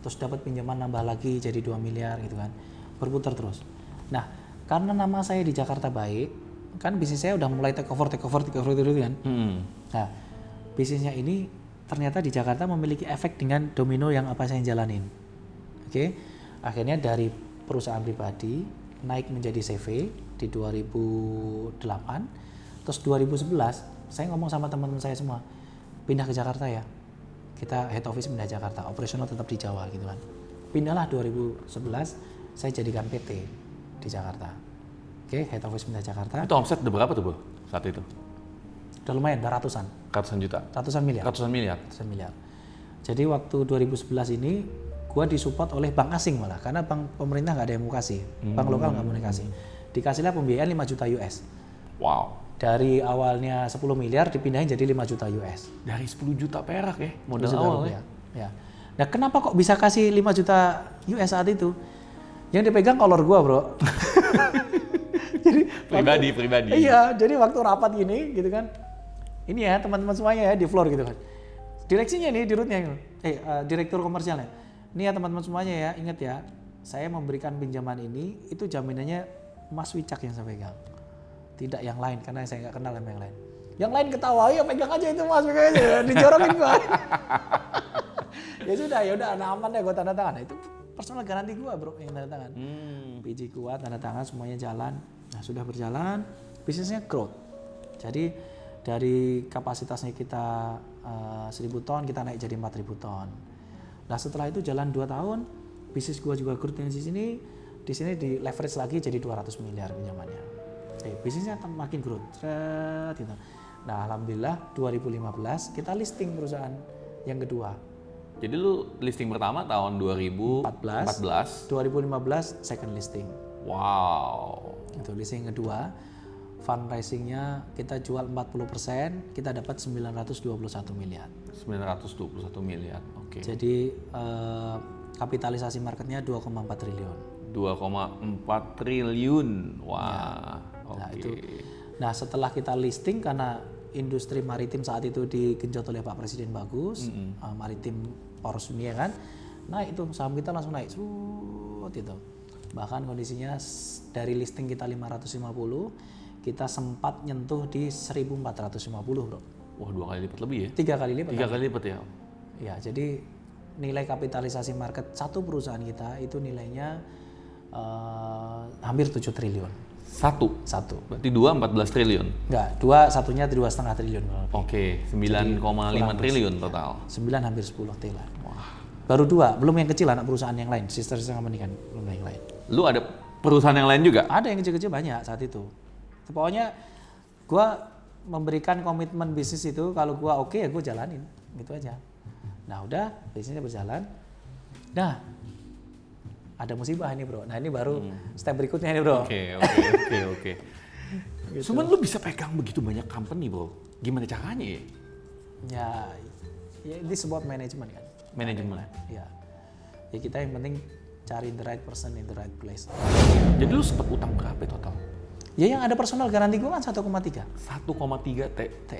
Terus dapat pinjaman nambah lagi jadi 2 miliar gitu kan. Berputar terus. Nah, karena nama saya di Jakarta baik, kan bisnis saya udah mulai take over dulu kan. Nah, bisnisnya ini ternyata di Jakarta memiliki efek dengan domino yang apa saya jalanin. Oke. Akhirnya dari perusahaan pribadi naik menjadi CV di 2008. Terus 2011 saya ngomong sama teman-teman saya semua, pindah ke Jakarta ya. Kita head office pindah Jakarta, operasional tetap di Jawa gitu kan. Pindahlah 2011, saya jadikan PT di Jakarta. Oke, head office pindah Jakarta. Itu omset udah berapa tuh, Bro, saat itu? Udah lumayan, udah ratusan. Ratusan juta? Ratusan miliar. Jadi waktu 2011 ini, gua disupport oleh bank asing malah, karena bank pemerintah nggak ada yang mau kasih, bank lokal nggak mau dikasih. Dikasihlah pembiayaan 5 juta US. Wow. Dari awalnya 10 miliar dipindahin jadi 5 juta US. Dari 10 juta perak ya, modal awal ya. Nah kenapa kok bisa kasih 5 juta US saat itu? Yang dipegang kolor gua bro. Jadi pribadi. Iya, jadi waktu rapat gini gitu kan. Ini ya teman-teman semuanya ya di floor gitu kan. Direksinya nih, dirutnya direktur komersialnya. Ini ya teman-teman semuanya ya, ingat ya. Saya memberikan pinjaman ini, itu jaminannya Mas Wicak yang saya pegang. Tidak yang lain, karena saya nggak kenal sama yang lain. Yang lain ketawa, ya pegang aja itu Mas, pegang aja. Dijorokin gua. Ya sudah, aman deh gua tanda tangan. Nah, itu personal garanti gua bro yang tanda tangan. PJ kuat, tanda tangan, semuanya jalan. Nah sudah berjalan, bisnisnya growth. Jadi dari kapasitasnya kita 1.000 ton, kita naik jadi 4.000 ton. Nah setelah itu jalan 2 tahun, bisnis gua juga growth di sini di leverage lagi jadi 200 miliar pinjamannya. Bisnisnya makin growth. Gitu. Nah alhamdulillah 2015 kita listing perusahaan yang kedua. Jadi lu listing pertama tahun 2014. 2015 second listing. Wow. Itu listing kedua. Fundraisingnya kita jual 40%, kita dapat 921 miliar. 921 miliar, oke. Jadi kapitalisasi marketnya 2,4 triliun. 2,4 triliun, wah. Nah, Oke. itu. Nah setelah kita listing karena industri maritim saat itu digenjot oleh Pak Presiden bagus, maritim poros dunia kan, naik itu saham kita langsung naik, itu. Bahkan kondisinya dari listing kita 550, kita sempat nyentuh di 1.450 bro. Wah 2 kali lipat lebih ya? 3 kali lipat. 3 kali lipat ya? Ya jadi nilai kapitalisasi market satu perusahaan kita itu nilainya hampir 7 triliun. Satu? Berarti 2 14 triliun? Enggak, satunya 2,5 triliun. Oke, 9,5 triliun total. 9 hampir 10 T lah. Wah. Baru 2, belum yang kecil anak perusahaan yang lain, sister company kan, belum yang lain. Lu ada perusahaan yang lain juga? Ada yang kecil-kecil banyak saat itu. Pokoknya gua memberikan komitmen bisnis itu, kalau gua oke ya gua jalanin, gitu aja. Nah udah, bisnisnya berjalan. Nah, ada musibah ini bro. Nah ini baru step berikutnya ini bro. Oke. Gitu. Cuman lu bisa pegang begitu banyak company bro, gimana caranya ya? Ya ini sebuah manajemen kan. Manajemen? Ya. Ya kita yang penting cari the right person in the right place. Jadi lu sempat utang berapa total? Ya yang ada personal garanti gua kan 1,3. 1,3 T.